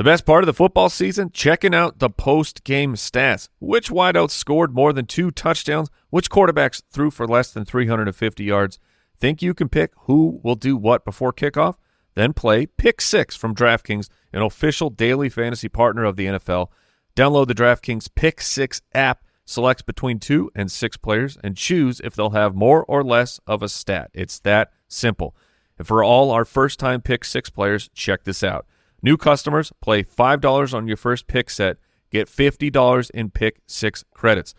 The best part of the football season? Checking out the post-game stats. Which wideouts scored more than 2 touchdowns? Which quarterbacks threw for less than 350 yards? Think you can pick who will do what before kickoff? Then play Pick 6 from DraftKings, an official daily fantasy partner of the NFL. Download the DraftKings Pick 6 app, select between 2 and 6 players, and choose if they'll have more or less of a stat. It's that simple. And for all our first-time Pick 6 players, check this out. New customers, play $5 on your first pick set, get $50 in Pick 6 credits.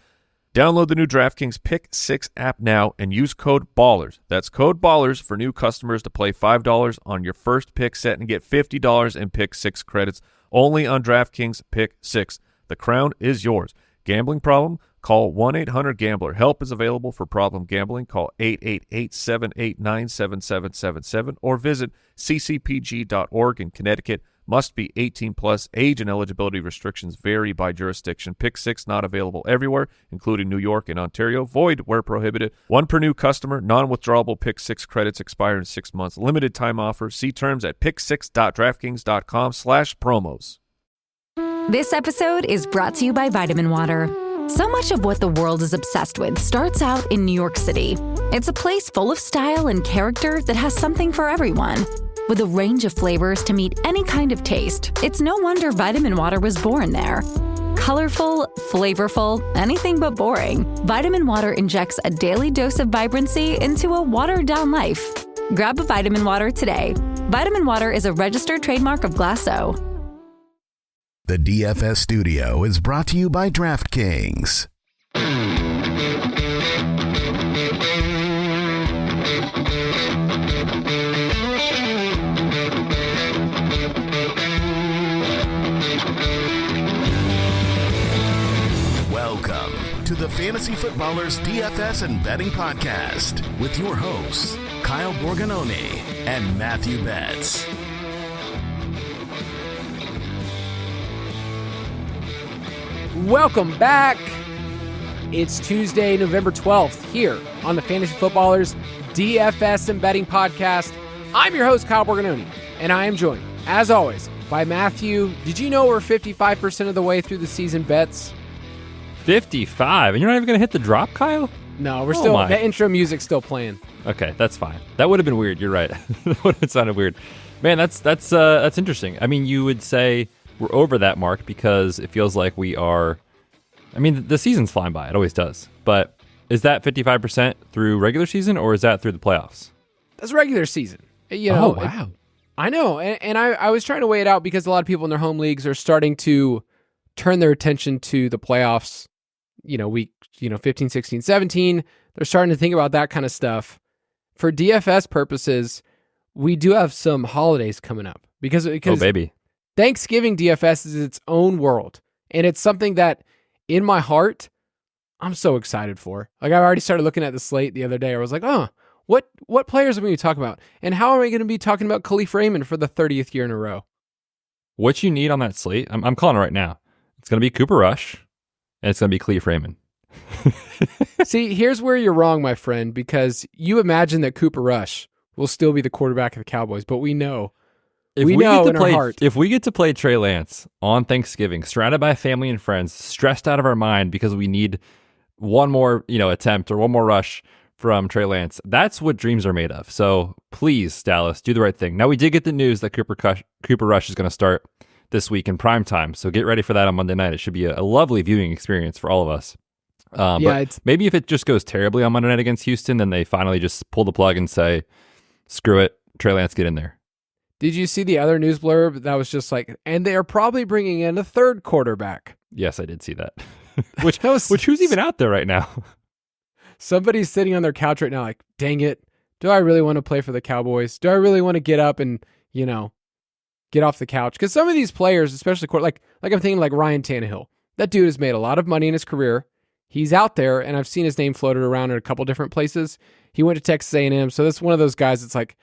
Download the new DraftKings Pick 6 app now and use code BALLERS. That's code BALLERS for new customers to play $5 on your first pick set and get $50 in Pick 6 credits only on DraftKings Pick 6. The crown is yours. Gambling problem? Call 1-800-GAMBLER. Help is available for problem gambling. Call 888-789-7777 or visit ccpg.org in Connecticut. Must be 18 plus. Age and eligibility restrictions vary by jurisdiction. Pick 6 not available everywhere, including New York and Ontario. Void where prohibited. 1 per new customer. Non-withdrawable Pick 6 credits expire in 6 months. Limited time offer. See terms at pick6.draftkings.com/promos. This episode is brought to you by Vitamin Water. So much of what the world is obsessed with starts out in New York City. It's a place full of style and character that has something for everyone. With a range of flavors to meet any kind of taste, it's no wonder Vitamin Water was born there. Colorful, flavorful, anything but boring. Vitamin Water injects a daily dose of vibrancy into a watered-down life. Grab a Vitamin Water today. Vitamin Water is a registered trademark of Glasso. The DFS Studio is brought to you by DraftKings. Welcome to the Fantasy Footballers DFS and Betting Podcast with your hosts, Kyle Borganoni and Matthew Betz. Welcome back. It's Tuesday, November 12th, here on the Fantasy Footballers DFS and Betting Podcast. I'm your host, Kyle Borganoni, and I am joined, as always, by Matthew. Did you know we're 55% of the way through the season, Betz? 55? And you're not even going to hit the drop, Kyle? No, we're still, the intro music's still playing. Okay, that's fine. That would have been weird. You're right. That would have sounded weird. Man, that's interesting. I mean, you would say we're over that mark because it feels like we are. I mean, the season's flying by. It always does. But is that 55% through regular season or is that through the playoffs? That's regular season. You know, oh, wow. I know. And I was trying to weigh it out because a lot of people in their home leagues are starting to turn their attention to the playoffs, week 15, 16, 17. They're starting to think about that kind of stuff. For DFS purposes, we do have some holidays coming up because oh, baby. Thanksgiving DFS is its own world, and it's something that, in my heart, I'm so excited for. Like, I already started looking at the slate the other day. I was like, what players are we going to talk about? And how are we going to be talking about Khalif Raymond for the 30th year in a row? What you need on that slate, I'm calling it right now. It's going to be Cooper Rush, and it's going to be Khalif Raymond. See, here's where you're wrong, my friend, because you imagine that Cooper Rush will still be the quarterback of the Cowboys, but we know. If we get to play Trey Lance on Thanksgiving, surrounded by family and friends, stressed out of our mind because we need one more, attempt or one more rush from Trey Lance, that's what dreams are made of. So please, Dallas, do the right thing. Now, we did get the news that Cooper Rush is going to start this week in prime time, so get ready for that on Monday night. It should be a lovely viewing experience for all of us. But maybe if it just goes terribly on Monday night against Houston, then they finally just pull the plug and say, screw it, Trey Lance, get in there. Did you see the other news blurb that was just like, and they are probably bringing in a third quarterback? Yes, I did see that. which who's even out there right now? Somebody's sitting on their couch right now like, dang it, do I really want to play for the Cowboys? Do I really want to get up and, get off the couch? Because some of these players, especially like I'm thinking like Ryan Tannehill, that dude has made a lot of money in his career. He's out there, and I've seen his name floated around in a couple different places. He went to Texas A&M, so that's one of those guys that's like,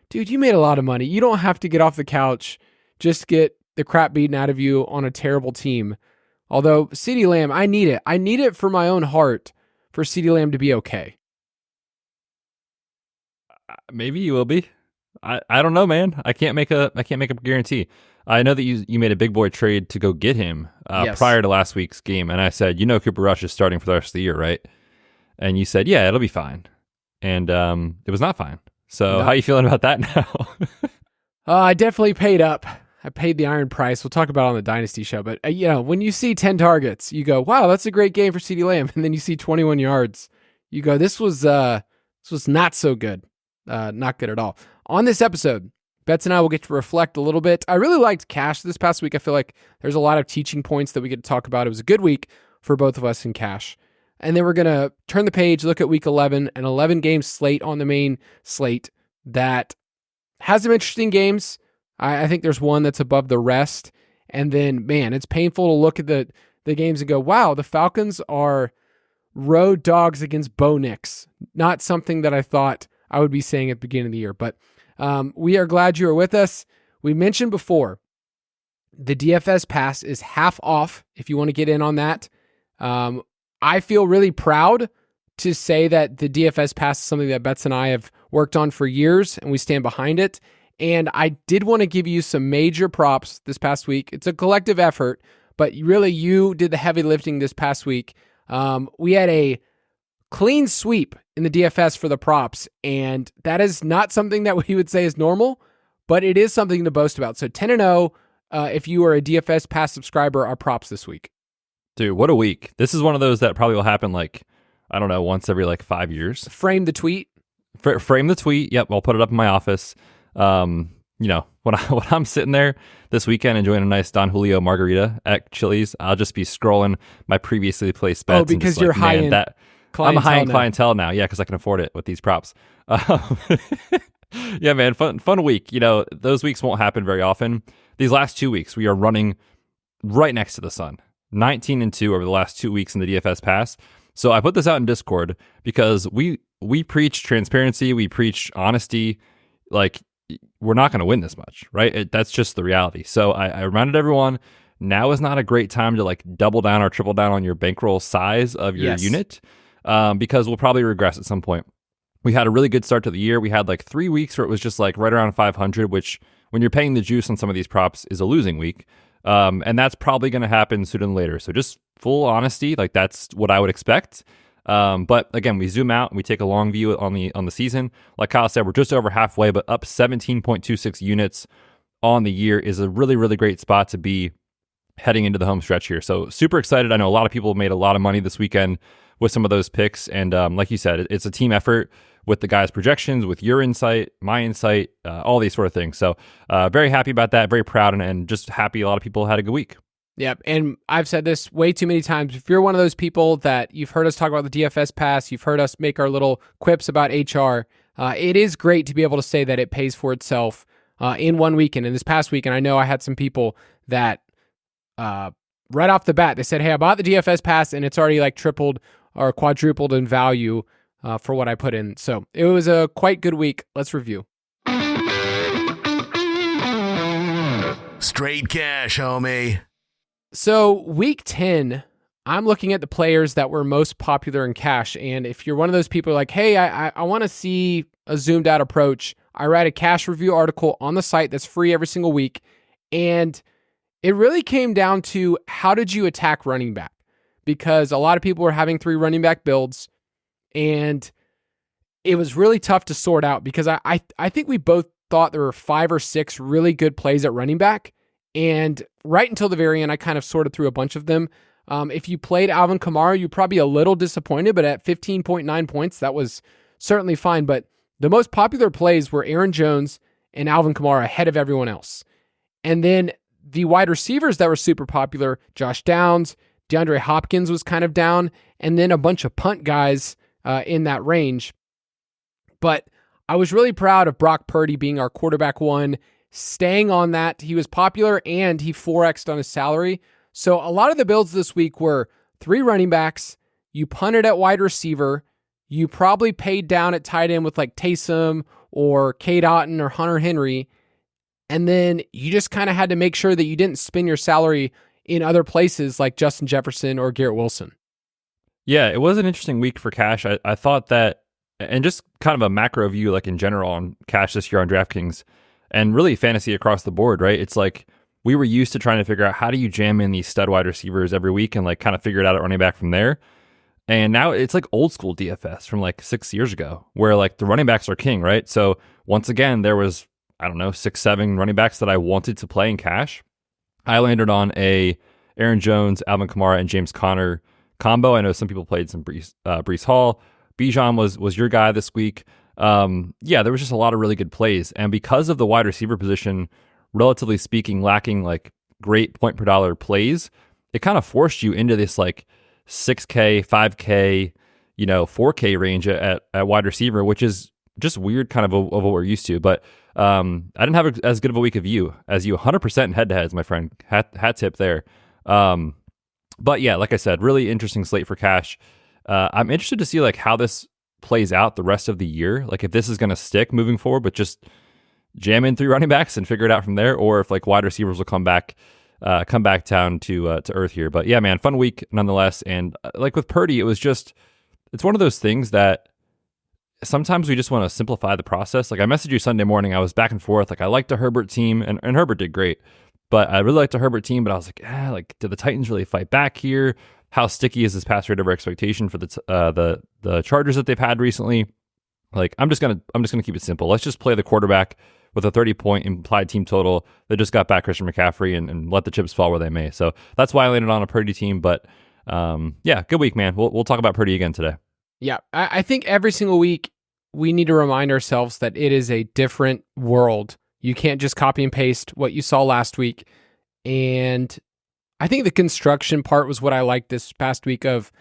dude, you made a lot of money. You don't have to get off the couch, just get the crap beaten out of you on a terrible team. Although, CeeDee Lamb, I need it. I need it for my own heart for CeeDee Lamb to be okay. Maybe you will be. I don't know, man. I can't make a guarantee. I know that you made a big boy trade to go get him prior to last week's game, and I said, Cooper Rush is starting for the rest of the year, right? And you said, yeah, it'll be fine. And it was not fine. So how are you feeling about that now? I definitely paid up. I paid the iron price. We'll talk about it on the Dynasty show. But, when you see 10 targets, you go, wow, that's a great game for CeeDee Lamb. And then you see 21 yards. You go, this was not so good. Not good at all. On this episode, Betz and I will get to reflect a little bit. I really liked Cash this past week. I feel like there's a lot of teaching points that we get to talk about. It was a good week for both of us in Cash. And then we're going to turn the page, look at week 11, an 11-game slate on the main slate that has some interesting games. I think there's one that's above the rest. And then, man, it's painful to look at the games and go, wow, the Falcons are road dogs against Bo Nix. Not something that I thought I would be saying at the beginning of the year. But we are glad you are with us. We mentioned before, the DFS pass is half off if you want to get in on that. I feel really proud to say that the DFS pass is something that Betz and I have worked on for years, and we stand behind it. And I did want to give you some major props this past week. It's a collective effort, but really you did the heavy lifting this past week. We had a clean sweep in the DFS for the props, and that is not something that we would say is normal, but it is something to boast about. So 10-0, if you are a DFS pass subscriber, our props this week. Dude, what a week. This is one of those that probably will happen once every 5 years. Frame the tweet. Frame the tweet. Yep, I'll put it up in my office. When I'm sitting there this weekend enjoying a nice Don Julio margarita at Chili's, I'll just be scrolling my previously placed bets. Oh, because you're high-end clientele. I'm a high-end clientele now, yeah, because I can afford it with these props. Yeah, man, fun week. Those weeks won't happen very often. These last 2 weeks, we are running right next to the sun. 19-2 over the last 2 weeks in the DFS pass. So I put this out in Discord because we preach transparency, we preach honesty. We're not going to win this much, right? That's just the reality. So I reminded everyone, now is not a great time to double down or triple down on your bankroll size of your unit, because we'll probably regress at some point. We had a really good start to the year. We had 3 weeks where it was just right around 500, which when you're paying the juice on some of these props is a losing week. And that's probably going to happen sooner than later. So just full honesty, that's what I would expect. But again, we zoom out and we take a long view on the season. Like Kyle said, we're just over halfway, but up 17.26 units on the year is a really, really great spot to be heading into the home stretch here. So super excited. I know a lot of people made a lot of money this weekend with some of those picks. And like you said, it's a team effort with the guys' projections, with your insight, my insight, all these sort of things. So very happy about that, very proud, and just happy a lot of people had a good week. Yep, and I've said this way too many times. If you're one of those people that you've heard us talk about the DFS pass, you've heard us make our little quips about HR, it is great to be able to say that it pays for itself in one weekend. In this past weekend, I know I had some people that right off the bat, they said, hey, I bought the DFS pass, and it's already tripled or quadrupled in value for what I put in. So it was a quite good week. Let's review. Straight cash, homie. So week 10, I'm looking at the players that were most popular in cash. And if you're one of those people hey, I want to see a zoomed out approach, I write a cash review article on the site that's free every single week. And it really came down to how did you attack running back? Because a lot of people were having 3 running back builds, and it was really tough to sort out because I think we both thought there were 5 or 6 really good plays at running back. And right until the very end, I kind of sorted through a bunch of them. If you played Alvin Kamara, you're probably a little disappointed, but at 15.9 points, that was certainly fine. But the most popular plays were Aaron Jones and Alvin Kamara ahead of everyone else. And then the wide receivers that were super popular, Josh Downs, DeAndre Hopkins was kind of down, and then a bunch of punt guys in that range. But I was really proud of Brock Purdy being our quarterback one, staying on that. He was popular and he 4x'd on his salary. So a lot of the builds this week were 3 running backs. You punted at wide receiver. You probably paid down at tight end with Taysom or Cade Otton or Hunter Henry. And then you just kind of had to make sure that you didn't spend your salary in other places like Justin Jefferson or Garrett Wilson. Yeah, it was an interesting week for cash. I thought that, and just kind of a macro view in general on cash this year on DraftKings, and really fantasy across the board, right? It's we were used to trying to figure out how do you jam in these stud wide receivers every week and like kind of figure it out at running back from there. And now it's like old school DFS from like 6 years ago where like the running backs are king, right? So once again, there was, I don't know, 6-7 running backs that I wanted to play in cash. I landed on a Aaron Jones, Alvin Kamara, and James Conner combo. I know some people played some Breece Hall. Bijan was your guy this week. There was just a lot of really good plays. And because of the wide receiver position, relatively speaking, lacking like great point per dollar plays, it kind of forced you into this like 6K, 5K, 4K range at wide receiver, which is just weird kind of what we're used to. But I didn't have as good of a week as you 100% in head-to-heads, my friend. Hat tip there. But yeah, like I said, really interesting slate for cash. I'm interested to see like how this plays out the rest of the year. Like if this is going to stick moving forward, but just jam in 3 running backs and figure it out from there, or if like wide receivers will come back down to earth here. But yeah, man, fun week nonetheless. And like with Purdy, it's one of those things that sometimes we just want to simplify the process. Like I messaged you Sunday morning, I was back and forth. Like I liked the Herbert team, and Herbert did great, but I really liked the Herbert team. But I was like, did the Titans really fight back here? How sticky is this pass rate over expectation for the Chargers that they've had recently? Like I'm just gonna keep it simple. Let's just play the quarterback with a 30-point implied team total. They just got back Christian McCaffrey and let the chips fall where they may. So that's why I landed on a Purdy team. But good week, man. We'll talk about Purdy again today. Yeah, I think every single week we need to remind ourselves that it is a different world. You can't just copy and paste what you saw last week. And I think the construction part was what I liked this past week of,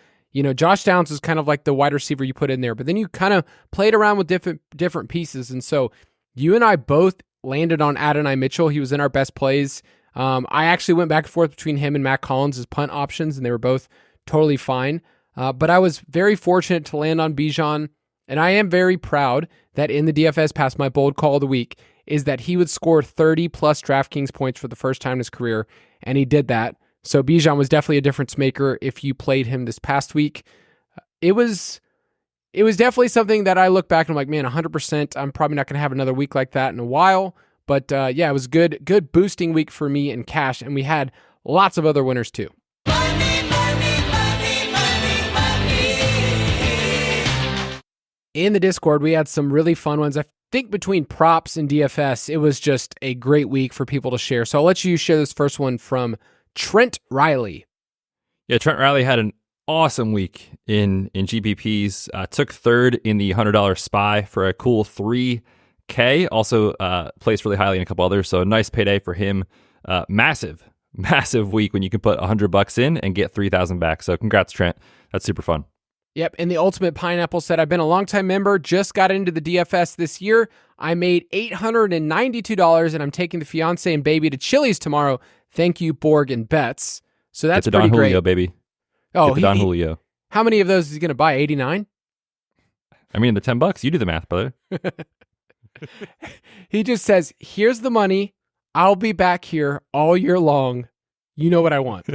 Josh Downs is kind of like the wide receiver you put in there, but then you kind of played around with different pieces. And so you and I both landed on Adonai Mitchell. He was in our best plays. I actually went back and forth between him and Matt Collins as punt options, and they were both totally fine. But I was very fortunate to land on Bijan, and I am very proud that in the DFS Pass, my bold call of the week is that he would score 30-plus DraftKings points for the first time in his career, and he did that. So Bijan was definitely a difference maker if you played him this past week. It was definitely something that I look back and I'm like, man, 100%, I'm probably not going to have another week like that in a while. But it was good boosting week for me in cash, and we had lots of other winners too. In the Discord, we had some really fun ones. I think between props and DFS, it was just a great week for people to share. So I'll let you share this first one from Trent Riley. Yeah, Trent Riley had an awesome week in GPPs. Took third in the $100 SPY for a cool $3K. Also placed really highly in a couple others. So a nice payday for him. Massive week when you can put $100 in and get 3,000 back. So congrats, Trent. That's super fun. Yep, and the Ultimate Pineapple said, I've been a longtime member, just got into the DFS this year. I made $892, and I'm taking the fiance and baby to Chili's tomorrow. Thank you, Borg and Betz. So that's pretty great. Julio, baby. Oh, Don Julio. How many of those is he going to buy? 89? I mean, the $10, you do the math, brother. He just says, here's the money. I'll be back here all year long. You know what I want.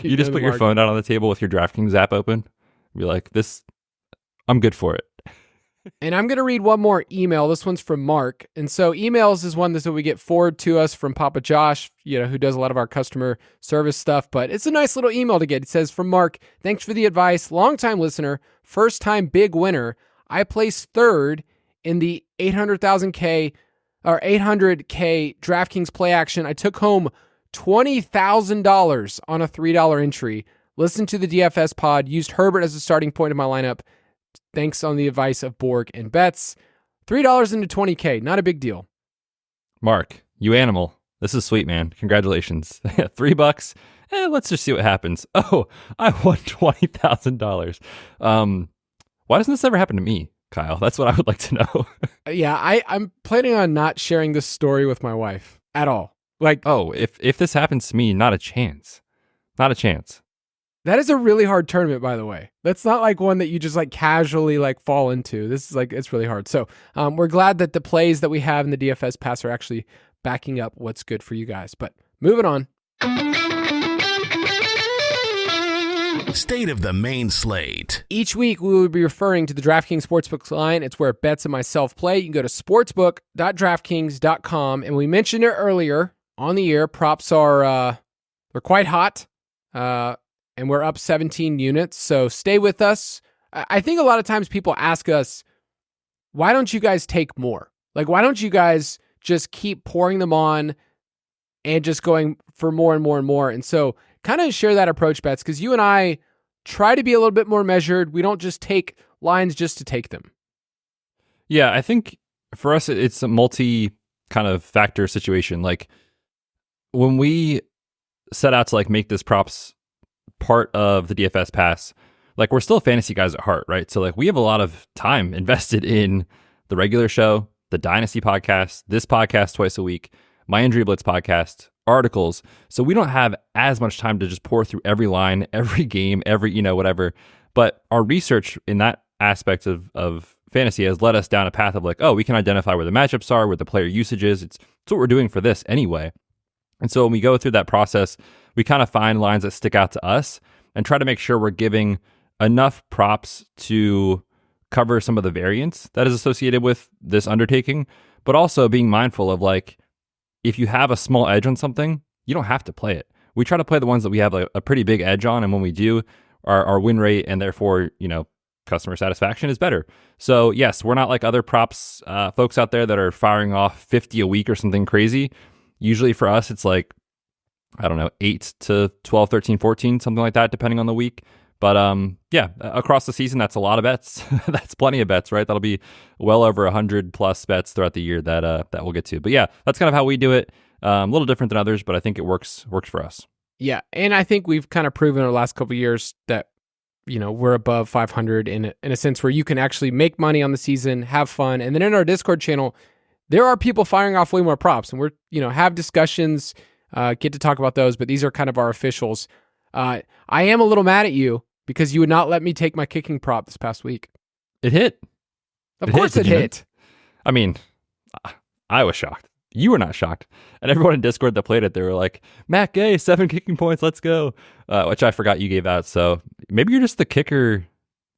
You just put your phone out on the table with your DraftKings app open. Be like, I'm good for it. And I'm going to read one more email. This one's from Mark. And so emails is one that we get forward to us from Papa Josh, who does a lot of our customer service stuff. But it's a nice little email to get. It says, from Mark, thanks for the advice. Longtime listener, first time big winner. I placed third in the 800K DraftKings play action. I took home $20,000 on a $3 entry. Listened to the DFS pod, used Herbert as a starting point of my lineup. Thanks on the advice of Borg and Betz. $3 into $20K, not a big deal. Mark, you animal. This is sweet, man. Congratulations. $3. Let's just see what happens. Oh, I won $20,000. Why doesn't this ever happen to me, Kyle? That's what I would like to know. Yeah, I'm planning on not sharing this story with my wife at all. If this happens to me, not a chance. Not a chance. That is a really hard tournament, by the way. That's not like one that you just casually fall into. This is it's really hard. So we're glad that the plays that we have in the DFS Pass are actually backing up what's good for you guys. But moving on. State of the main slate. Each week we will be referring to the DraftKings Sportsbook line. It's where Betz and myself play. You can go to sportsbook.draftkings.com. And we mentioned it earlier. on the year. Props are they're quite hot, and we're up 17 units. So stay with us. I think a lot of times people ask us, why don't you guys take more? Like, why don't you guys just keep pouring them on and just going for more and more and more? And so kind of share that approach, Betz, because you and I try to be a little bit more measured. We don't just take lines just to take them. Yeah, I think for us, it's a multi kind of factor situation. Like when we set out to like make this props part of the DFS pass, like we're still fantasy guys at heart, right? So like we have a lot of time invested in the regular show, the Dynasty podcast, this podcast twice a week, my Injury Blitz podcast, articles. So we don't have as much time to just pour through every line, every game, every, whatever. But our research in that aspect of fantasy has led us down a path of like, oh, we can identify where the matchups are, where the player usage is. It's what we're doing for this anyway. And so when we go through that process, we kind of find lines that stick out to us and try to make sure we're giving enough props to cover some of the variance that is associated with this undertaking, but also being mindful of like, if you have a small edge on something, you don't have to play it. We try to play the ones that we have a pretty big edge on, and when we do, our win rate and therefore, customer satisfaction is better. So yes, we're not like other props folks out there that are firing off 50 a week or something crazy. Usually for us, it's like, I don't know, 8 to 12, 13, 14, something like that, depending on the week. But yeah, across the season, that's a lot of bets. That's plenty of bets, right? That'll be well over 100 plus bets throughout the year that we'll get to. But yeah, that's kind of how we do it. A little different than others, but I think it works for us. Yeah, and I think we've kind of proven in the last couple of years that we're above 500 in a sense where you can actually make money on the season, have fun, and then in our Discord channel, there are people firing off way more props, and we're have discussions, get to talk about those. But these are kind of our officials. I am a little mad at you because you would not let me take my kicking prop this past week. It hit. Of course it hit. I mean, I was shocked. You were not shocked. And everyone in Discord that played it, they were like, Matt Gay, 7 kicking points, let's go. Which I forgot you gave out. So maybe you're just the kicker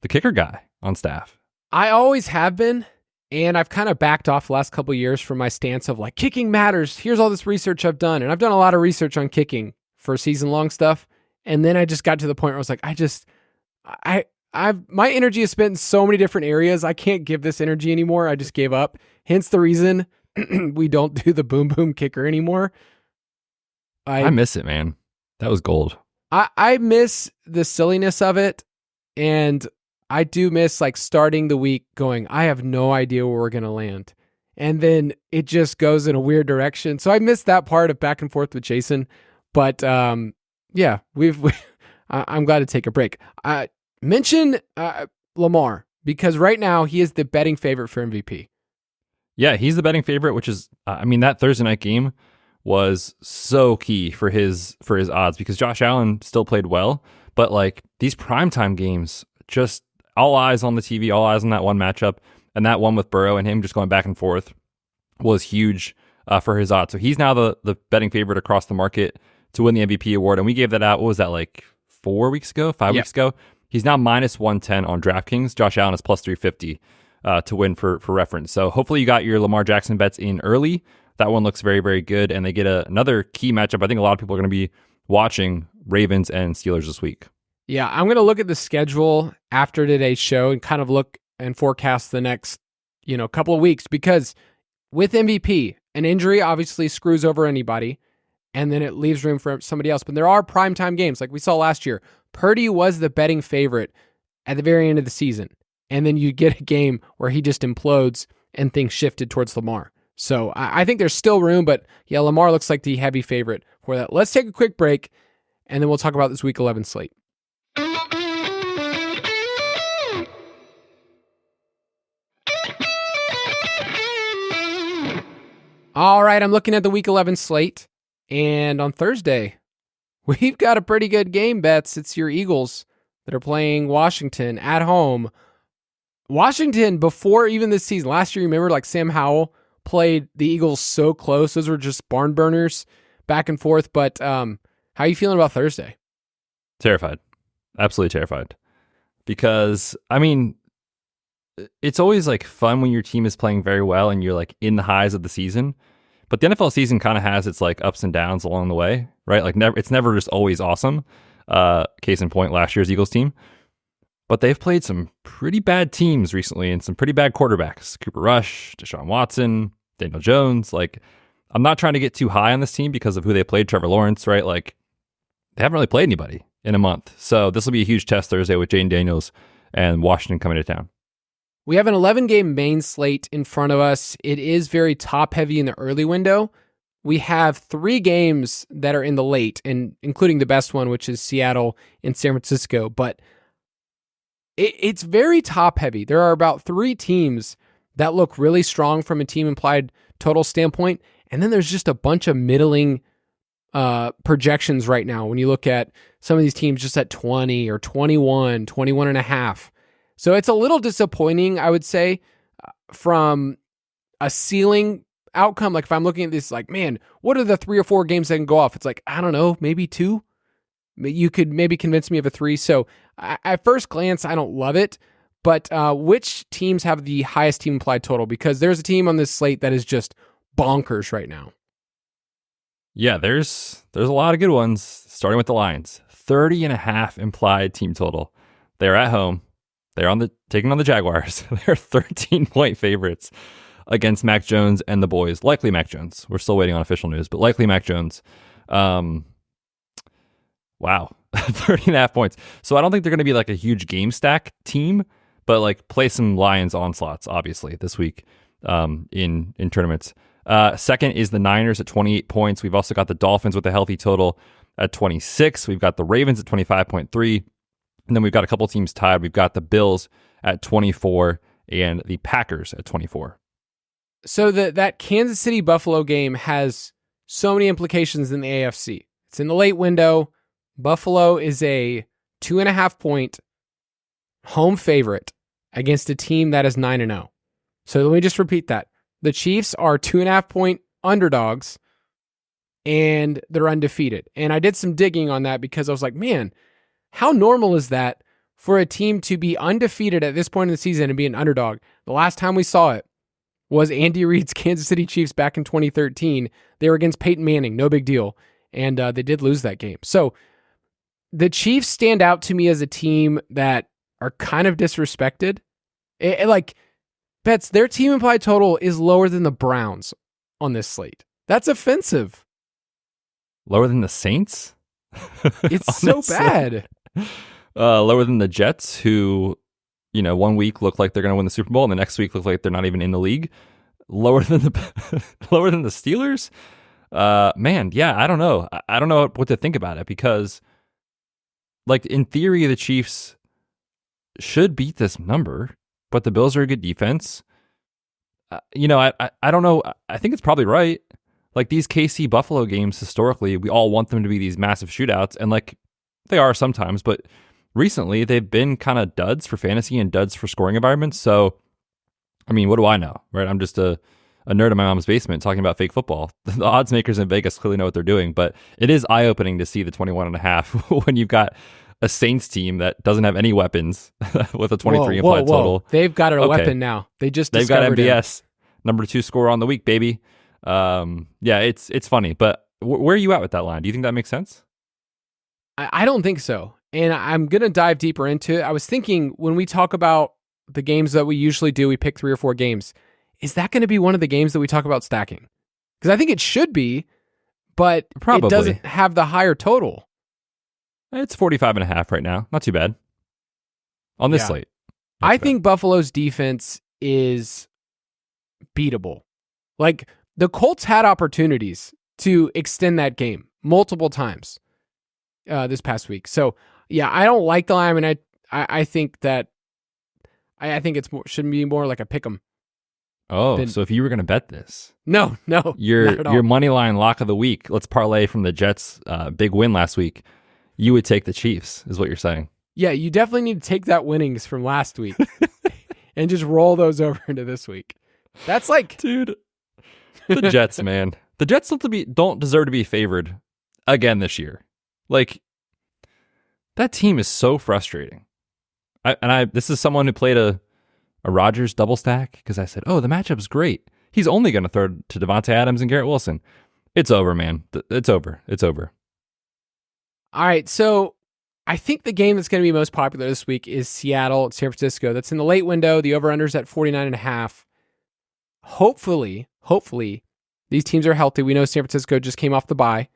guy on staff. I always have been. And I've kind of backed off the last couple of years from my stance of like, kicking matters. Here's all this research I've done. And I've done a lot of research on kicking for season-long stuff. And then I just got to the point where I was like, my energy is spent in so many different areas. I can't give this energy anymore. I just gave up. Hence the reason we don't do the boom boom kicker anymore. I miss it, man. That was gold. I miss the silliness of it. And I do miss like starting the week going, I have no idea where we're going to land. And then it just goes in a weird direction. So I miss that part of back and forth with Jason. But yeah, I'm glad to take a break. Mention Lamar, because right now he is the betting favorite for MVP. Yeah, he's the betting favorite, which is, that Thursday night game was so key for his odds because Josh Allen still played well, but like these primetime games, just all eyes on the TV, all eyes on that one matchup, and that one with Burrow and him just going back and forth was huge for his odds. So he's now the betting favorite across the market to win the MVP award. And we gave that out, what was that, like 5 weeks ago? He's now minus 110 on DraftKings. Josh Allen is plus 350 to win for reference. So hopefully you got your Lamar Jackson bets in early. That one looks very, very good. And they get another key matchup. I think a lot of people are going to be watching Ravens and Steelers this week. Yeah, I'm going to look at the schedule after today's show and kind of look and forecast the next, couple of weeks, because with MVP, an injury obviously screws over anybody, and then it leaves room for somebody else. But there are primetime games like we saw last year. Purdy was the betting favorite at the very end of the season, and then you get a game where he just implodes and things shifted towards Lamar. So I think there's still room, but yeah, Lamar looks like the heavy favorite for that. Let's take a quick break, and then we'll talk about this Week 11 slate. All right, I'm looking at the Week 11 slate, and on Thursday, we've got a pretty good game, Betz. It's your Eagles that are playing Washington at home. Washington, before even this season, last year, remember, like Sam Howell played the Eagles so close. Those were just barn burners back and forth. But how are you feeling about Thursday? Terrified. Absolutely terrified. Because, it's always like fun when your team is playing very well and you're like in the highs of the season. But the NFL season kind of has its like ups and downs along the way, right? Like it's never just always awesome. Case in point, last year's Eagles team. But they've played some pretty bad teams recently and some pretty bad quarterbacks. Cooper Rush, Deshaun Watson, Daniel Jones. Like, I'm not trying to get too high on this team because of who they played, Trevor Lawrence, right? Like, they haven't really played anybody in a month. So this will be a huge test Thursday with Jaden Daniels and Washington coming to town. We have an 11-game main slate in front of us. It is very top-heavy in the early window. We have 3 games that are in the late, and including the best one, which is Seattle and San Francisco. But it's very top-heavy. There are about 3 teams that look really strong from a team implied total standpoint, and then there's just a bunch of middling projections right now when you look at some of these teams just at 20 or 21, 21 and a half. So it's a little disappointing, I would say, from a ceiling outcome. Like if I'm looking at this, like, man, what are the 3 or 4 games that can go off? It's like, I don't know, maybe 2. You could maybe convince me of a 3. So at first glance, I don't love it. But which teams have the highest team implied total? Because there's a team on this slate that is just bonkers right now. Yeah, there's a lot of good ones, starting with the Lions. 30.5 implied team total. They're at home. They're taking on the Jaguars. They're 13-point favorites against Mac Jones and the boys. Likely Mac Jones. We're still waiting on official news, but likely Mac Jones. Wow. 30.5 points. So I don't think they're going to be like a huge game stack team, but like play some Lions onslaughts, obviously, this week in tournaments. Second is the Niners at 28 points. We've also got the Dolphins with a healthy total at 26. We've got the Ravens at 25.3. And then we've got a couple teams tied. We've got the Bills at 24 and the Packers at 24. So that Kansas City Buffalo game has so many implications in the AFC. It's in the late window. Buffalo is a 2.5-point home favorite against a team that is 9-0. So let me just repeat that. The Chiefs are 2.5-point underdogs and they're undefeated. And I did some digging on that because I was like, man, how normal is that for a team to be undefeated at this point in the season and be an underdog? The last time we saw it was Andy Reid's Kansas City Chiefs back in 2013. They were against Peyton Manning, no big deal. And they did lose that game. So the Chiefs stand out to me as a team that are kind of disrespected. Like, Betz, their team implied total is lower than the Browns on this slate. That's offensive. Lower than the Saints? It's so bad. Lower than the Jets, who, 1 week look like they're going to win the Super Bowl, and the next week look like they're not even in the league. Lower than the Steelers. Man, yeah, I don't know. I don't know what to think about it because, like, in theory, the Chiefs should beat this number, but the Bills are a good defense. I don't know. I think it's probably right. Like, these KC Buffalo games, historically, we all want them to be these massive shootouts, and like they are sometimes, but recently they've been kind of duds for fantasy and duds for scoring environments. So, I mean, what do I know, right? I'm just a nerd in my mom's basement talking about fake football. The odds makers in Vegas clearly know what they're doing, but it is eye-opening to see the 21.5 when you've got a Saints team that doesn't have any weapons with a 23 implied total. They've got a weapon now. They've got MBS, number 2 scorer on the week, baby. Yeah, it's funny, but where are you at with that line? Do you think that makes sense? I don't think so. And I'm going to dive deeper into it. I was thinking when we talk about the games that we usually do, we pick 3 or 4 games. Is that going to be one of the games that we talk about stacking? Because I think it should be, but Probably. It doesn't have the higher total. It's 45.5 right now. Not too bad. On this slate. I think Buffalo's defense is beatable. Like, the Colts had opportunities to extend that game multiple times this past week. So, yeah, I don't like the line, and I think that I think it's should be more like a pick 'em. Oh, so if you were going to bet this, no, your money line lock of the week. Let's parlay from the Jets' big win last week. You would take the Chiefs, is what you're saying. Yeah, you definitely need to take that winnings from last week and just roll those over into this week. That's like, dude, the Jets, man. The Jets don't deserve to be favored again this year. Like, that team is so frustrating. This is someone who played a Rodgers double stack because I said, oh, the matchup's great. He's only going to throw to Devontae Adams and Garrett Wilson. It's over, man. It's over. It's over. All right, so I think the game that's going to be most popular this week is Seattle, San Francisco. That's in the late window. The over-under's at 49.5. Hopefully, these teams are healthy. We know San Francisco just came off the bye,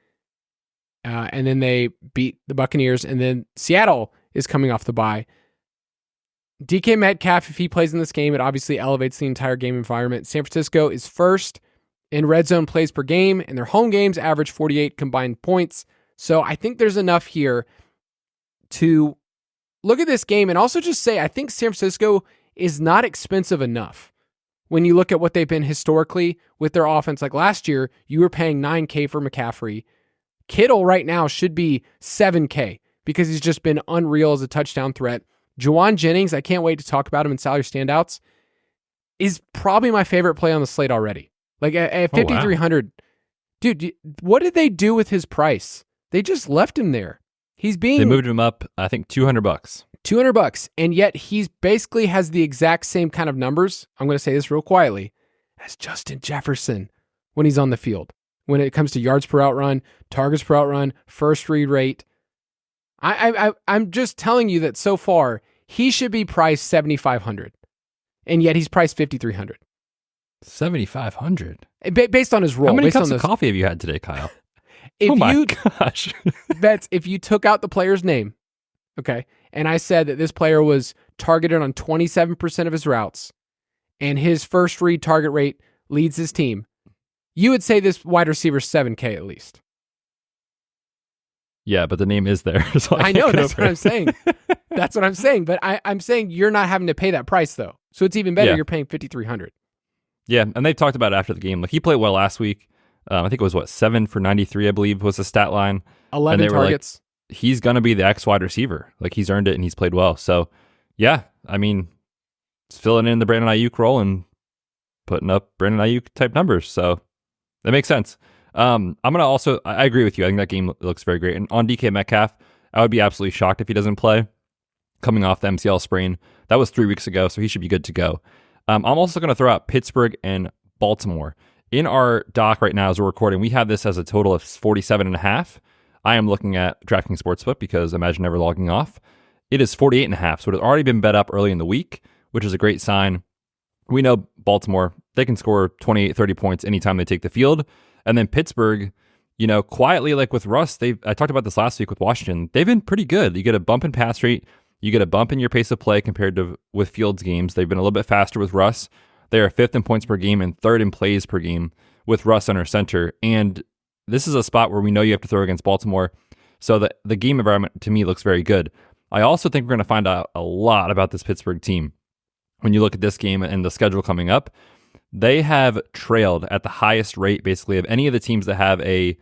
and then they beat the Buccaneers, and then Seattle is coming off the bye. DK Metcalf, if he plays in this game, it obviously elevates the entire game environment. San Francisco is first in red zone plays per game, and their home games average 48 combined points. So I think there's enough here to look at this game and also just say, I think San Francisco is not expensive enough. When you look at what they've been historically with their offense, like last year, you were paying $9K for McCaffrey. Kittle right now should be $7K because he's just been unreal as a touchdown threat. Juwan Jennings, I can't wait to talk about him in salary standouts, is probably my favorite play on the slate already. Like at 5,300, wow. Dude, what did they do with his price? They just left him there. They moved him up, I think, $200. $200, and yet he's basically has the exact same kind of numbers, I'm going to say this real quietly, as Justin Jefferson when he's on the field. When it comes to yards per outrun, targets per outrun, first read rate. I'm just telling you that so far, he should be priced $7,500, and yet he's priced $5,300. $7,500? Based on his role. How many cups of coffee have you had today, Kyle? Gosh. Betz, if you took out the player's name, okay, and I said that this player was targeted on 27% of his routes, and his first read target rate leads his team, you would say this wide receiver 7K at least. Yeah, but the name is there. So I know, that's what I'm saying. That's what I'm saying. But I'm saying you're not having to pay that price, though. So it's even better. Yeah. You're paying $5,300. Yeah, and they talked about it after the game. Like, he played well last week. I think it was, 7 for 93, I believe, was the stat line. 11 targets. Like, he's going to be the X wide receiver. Like, he's earned it, and he's played well. So, yeah, I mean, it's filling in the Brandon Ayuk role and putting up Brandon Ayuk type numbers. So that makes sense. I'm going to also, I agree with you. I think that game looks very great. And on DK Metcalf, I would be absolutely shocked if he doesn't play coming off the MCL sprain. That was 3 weeks ago, so he should be good to go. I'm also going to throw out Pittsburgh and Baltimore. In our doc right now as we're recording, we have this as a total of 47.5. I am looking at DraftKings Sportsbook because imagine never logging off. It is 48.5, so it has already been bet up early in the week, which is a great sign. We know Baltimore, they can score 28, 30 points anytime they take the field. And then Pittsburgh, you know, quietly, like with Russ, I talked about this last week with Washington, they've been pretty good. You get a bump in pass rate, you get a bump in your pace of play compared to with Fields games. They've been a little bit faster with Russ. They are 5th in points per game and 3rd in plays per game with Russ under center. And this is a spot where we know you have to throw against Baltimore. So the game environment to me looks very good. I also think we're going to find out a lot about this Pittsburgh team. When you look at this game and the schedule coming up, they have trailed at the highest rate, basically, of any of the teams that have a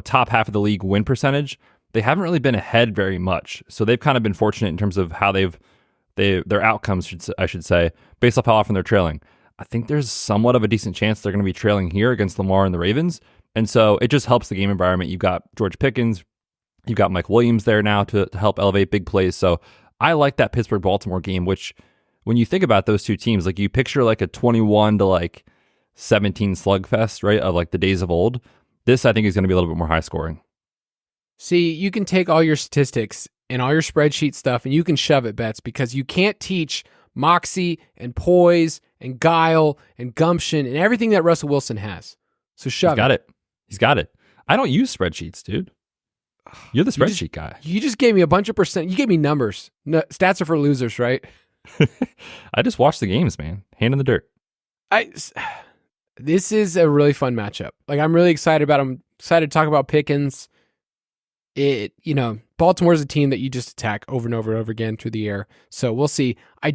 top half of the league win percentage. They haven't really been ahead very much, so they've kind of been fortunate in terms of how their outcomes, I should say, based off how often they're trailing. I think there's somewhat of a decent chance they're going to be trailing here against Lamar and the Ravens, and so it just helps the game environment. You've got George Pickens, you've got Mike Williams there now to help elevate big plays. So I like that Pittsburgh-Baltimore game, which, when you think about those two teams, like you picture like a 21 to like 17 slugfest, right, of like the days of old. This, I think, is going to be a little bit more high scoring. See, you can take all your statistics and all your spreadsheet stuff and you can shove it, Betz, because you can't teach moxie and poise and guile and gumption and everything that Russell Wilson has. So shove it. He's got it. I don't use spreadsheets, dude. You're the spreadsheet guy. You just gave me a bunch of percent. You gave me numbers. No, stats are for losers, right? I just watch the games, man. Hand in the dirt. This is a really fun matchup. Like, I'm really excited about them. Excited to talk about Pickens. Baltimore's a team that you just attack over and over and over again through the air. So we'll see. I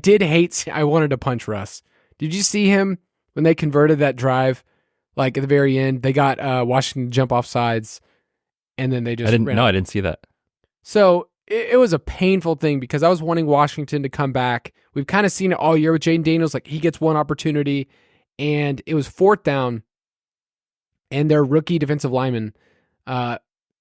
wanted to punch Russ. Did you see him when they converted that drive? Like at the very end, they got Washington to jump off sides, and then they just I didn't see that. So it was a painful thing because I was wanting Washington to come back. We've kind of seen it all year with Jaden Daniels. Like, he gets one opportunity, and it was 4th down, and their rookie defensive lineman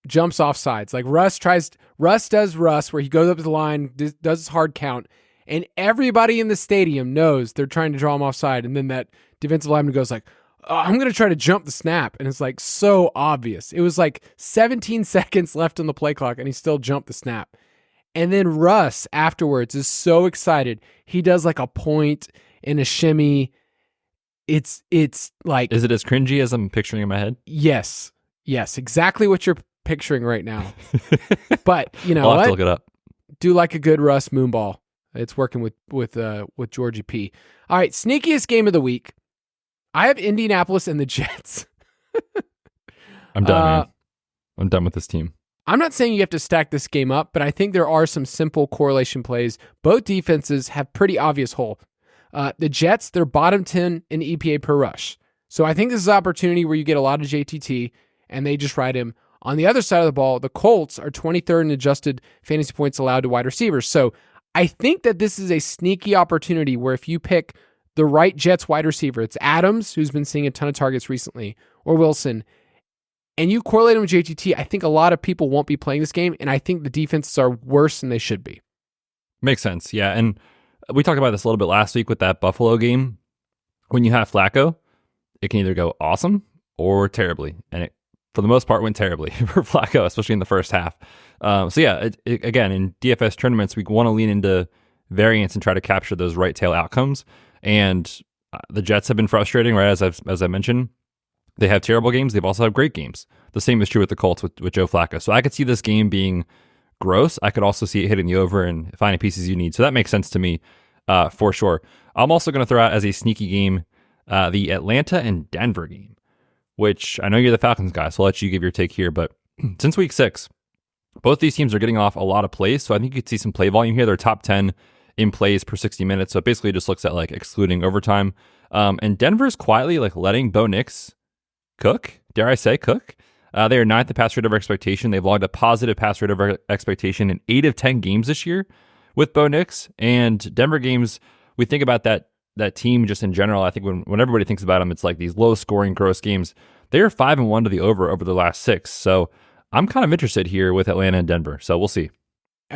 jumps off sides. Like, Russ does Russ, where he goes up to the line, does his hard count, and everybody in the stadium knows they're trying to draw him offside, and then that defensive lineman goes like, oh, I'm going to try to jump the snap, and it's like so obvious. It was like 17 seconds left on the play clock, and he still jumped the snap. And then Russ afterwards is so excited. He does like a point and a shimmy. It's like... Is it as cringy as I'm picturing in my head? Yes, exactly what you're picturing right now. But you know I'll have what? to look it up. Do like a good Russ moonball. It's working with Georgie P. All right, sneakiest game of the week. I have Indianapolis and the Jets. I'm done, man. I'm done with this team. I'm not saying you have to stack this game up, but I think there are some simple correlation plays. Both defenses have pretty obvious hole. The Jets, they're bottom 10 in EPA per rush. So I think this is an opportunity where you get a lot of JTT, and they just ride him. On the other side of the ball, the Colts are 23rd in adjusted fantasy points allowed to wide receivers. So I think that this is a sneaky opportunity where if you pick the right Jets wide receiver, it's Adams, who's been seeing a ton of targets recently, or Wilson, and you correlate him with JTT, I think a lot of people won't be playing this game, and I think the defenses are worse than they should be. Makes sense, yeah. And we talked about this a little bit last week with that Buffalo game. When you have Flacco, it can either go awesome or terribly, and it, for the most part, went terribly for Flacco, especially in the first half. So yeah, again, in DFS tournaments, we want to lean into variance and try to capture those right tail outcomes. And the Jets have been frustrating, right? As I mentioned, they have terrible games. They've also had great games. The same is true with the Colts with Joe Flacco. So I could see this game being gross. I could also see it hitting the over and finding pieces you need. So that makes sense to me for sure. I'm also going to throw out as a sneaky game the Atlanta and Denver game, which I know you're the Falcons guy, so I'll let you give your take here. But since week 6, both these teams are getting off a lot of plays. So I think you could see some play volume here. They're top 10 in plays per 60 minutes. So it basically just looks at like excluding overtime. And Denver's quietly like letting Bo Nix cook. Dare I say cook? They are 9th in pass rate over expectation. They've logged a positive pass rate over expectation in 8 of 10 games this year with Bo Nix. And Denver games, we think about that team just in general. I think when everybody thinks about them, it's like these low scoring, gross games. They are 5-1 to the over the last 6. So I'm kind of interested here with Atlanta and Denver. So we'll see.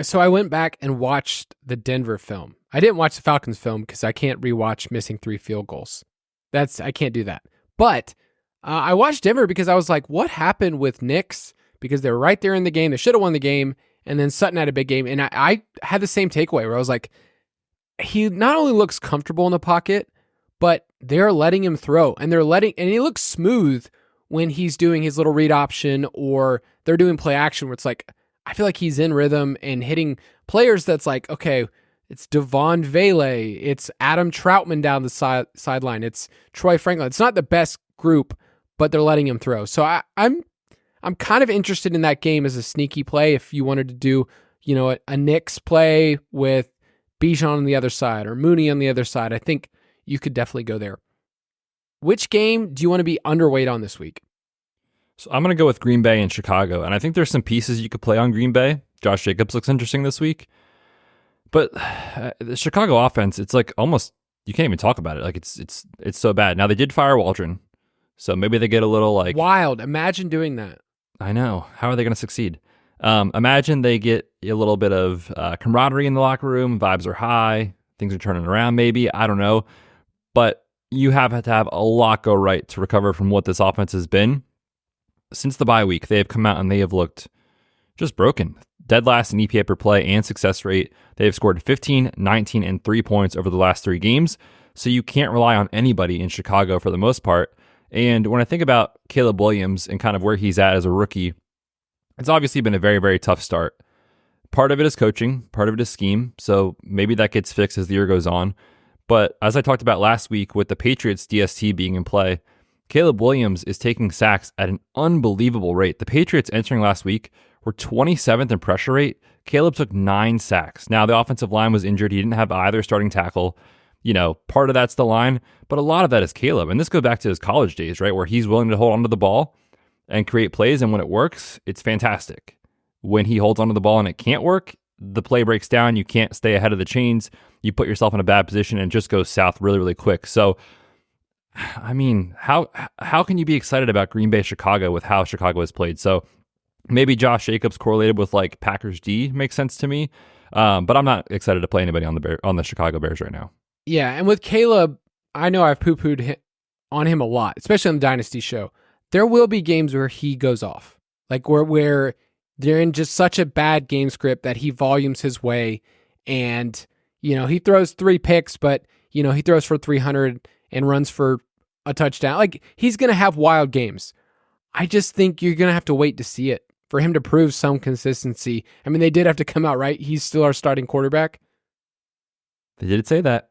So I went back and watched the Denver film. I didn't watch the Falcons film because I can't rewatch missing 3 field goals. I can't do that. But I watched Denver because I was like, what happened with Nix? Because they were right there in the game. They should have won the game. And then Sutton had a big game. And I had the same takeaway where I was like, he not only looks comfortable in the pocket, but they're letting him throw. And he looks smooth when he's doing his little read option or they're doing play action where it's like, I feel like he's in rhythm and hitting players that's like, okay, it's Devon Vele, it's Adam Troutman down the sideline, it's Troy Franklin. It's not the best group, but they're letting him throw. So I'm kind of interested in that game as a sneaky play. If you wanted to do, a Knicks play with Bijan on the other side or Mooney on the other side, I think you could definitely go there. Which game do you want to be underweight on this week? So I'm going to go with Green Bay and Chicago, and I think there's some pieces you could play on Green Bay. Josh Jacobs looks interesting this week. But the Chicago offense, it's like almost, you can't even talk about it. Like it's so bad. Now they did fire Waldron, so maybe they get a little like... Wild. Imagine doing that. I know. How are they going to succeed? Imagine they get a little bit of camaraderie in the locker room. Vibes are high. Things are turning around maybe. I don't know. But you have to have a lot go right to recover from what this offense has been. Since the bye week, they have come out and they have looked just broken. Dead last in EPA per play and success rate. They have scored 15, 19, and 3 points over the last 3 games. So you can't rely on anybody in Chicago for the most part. And when I think about Caleb Williams and kind of where he's at as a rookie, it's obviously been a very, very tough start. Part of it is coaching, part of it is scheme. So maybe that gets fixed as the year goes on. But as I talked about last week with the Patriots DST being in play, Caleb Williams is taking sacks at an unbelievable rate. The Patriots entering last week were 27th in pressure rate. Caleb took 9 sacks. Now, the offensive line was injured. He didn't have either starting tackle. Part of that's the line, but a lot of that is Caleb. And this goes back to his college days, right, where he's willing to hold onto the ball and create plays. And when it works, it's fantastic. When he holds onto the ball and it can't work, the play breaks down. You can't stay ahead of the chains. You put yourself in a bad position and it just goes south really, really quick. So, I mean, how can you be excited about Green Bay, Chicago with how Chicago has played? So Maybe Josh Jacobs correlated with like Packers D makes sense to me. But I'm not excited to play anybody on the Chicago Bears right now. Yeah, and with Caleb, I know I've poo-pooed on him a lot, especially on the Dynasty show. There will be games where he goes off, like where they're in just such a bad game script that he volumes his way, and he throws 3 picks, but he throws for 300 and runs for a touchdown. Like, he's going to have wild games. I just think you're going to have to wait to see it for him to prove some consistency. I mean, they did have to come out, right? He's still our starting quarterback. They did say that.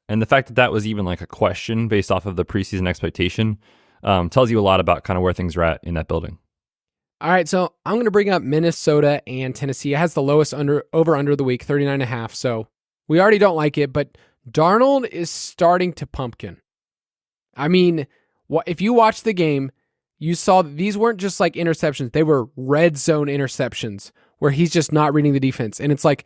And the fact that that was even like a question based off of the preseason expectation tells you a lot about kind of where things are at in that building. All right, so I'm going to bring up Minnesota and Tennessee. It has the lowest over-under of the week, 39.5. So we already don't like it, but Darnold is starting to pumpkin. I mean, if you watch the game, you saw that these weren't just like interceptions. They were red zone interceptions where he's just not reading the defense. And it's like,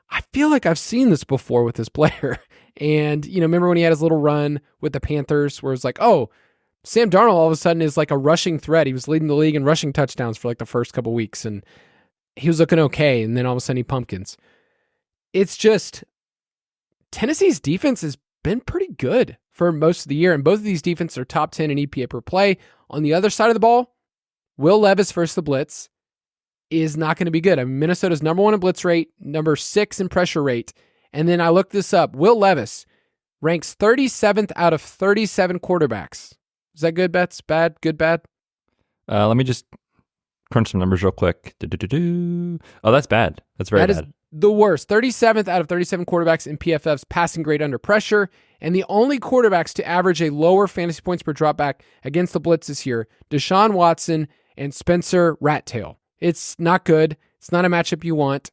I feel like I've seen this before with this player. And, remember when he had his little run with the Panthers where it's like, oh, Sam Darnold all of a sudden is like a rushing threat. He was leading the league in rushing touchdowns for like the first couple weeks, and he was looking okay. And then all of a sudden he pumpkins. It's just Tennessee's defense has been pretty good for most of the year, and both of these defenses are top 10 in EPA per play. On the other side of the ball, Will Levis versus the blitz is not going to be good. I mean, Minnesota's number 1 in blitz rate, number 6 in pressure rate. And then I looked this up. Will Levis ranks 37th out of 37 quarterbacks. Is that good, Betz? Bad? Good, bad? Let me just crunch some numbers real quick. Oh, that's bad. That's very bad. That is the worst. 37th out of 37 quarterbacks in PFF's passing grade under pressure, and the only quarterbacks to average a lower fantasy points per dropback against the blitz this year, Deshaun Watson and Spencer Rattail. It's not good. It's not a matchup you want.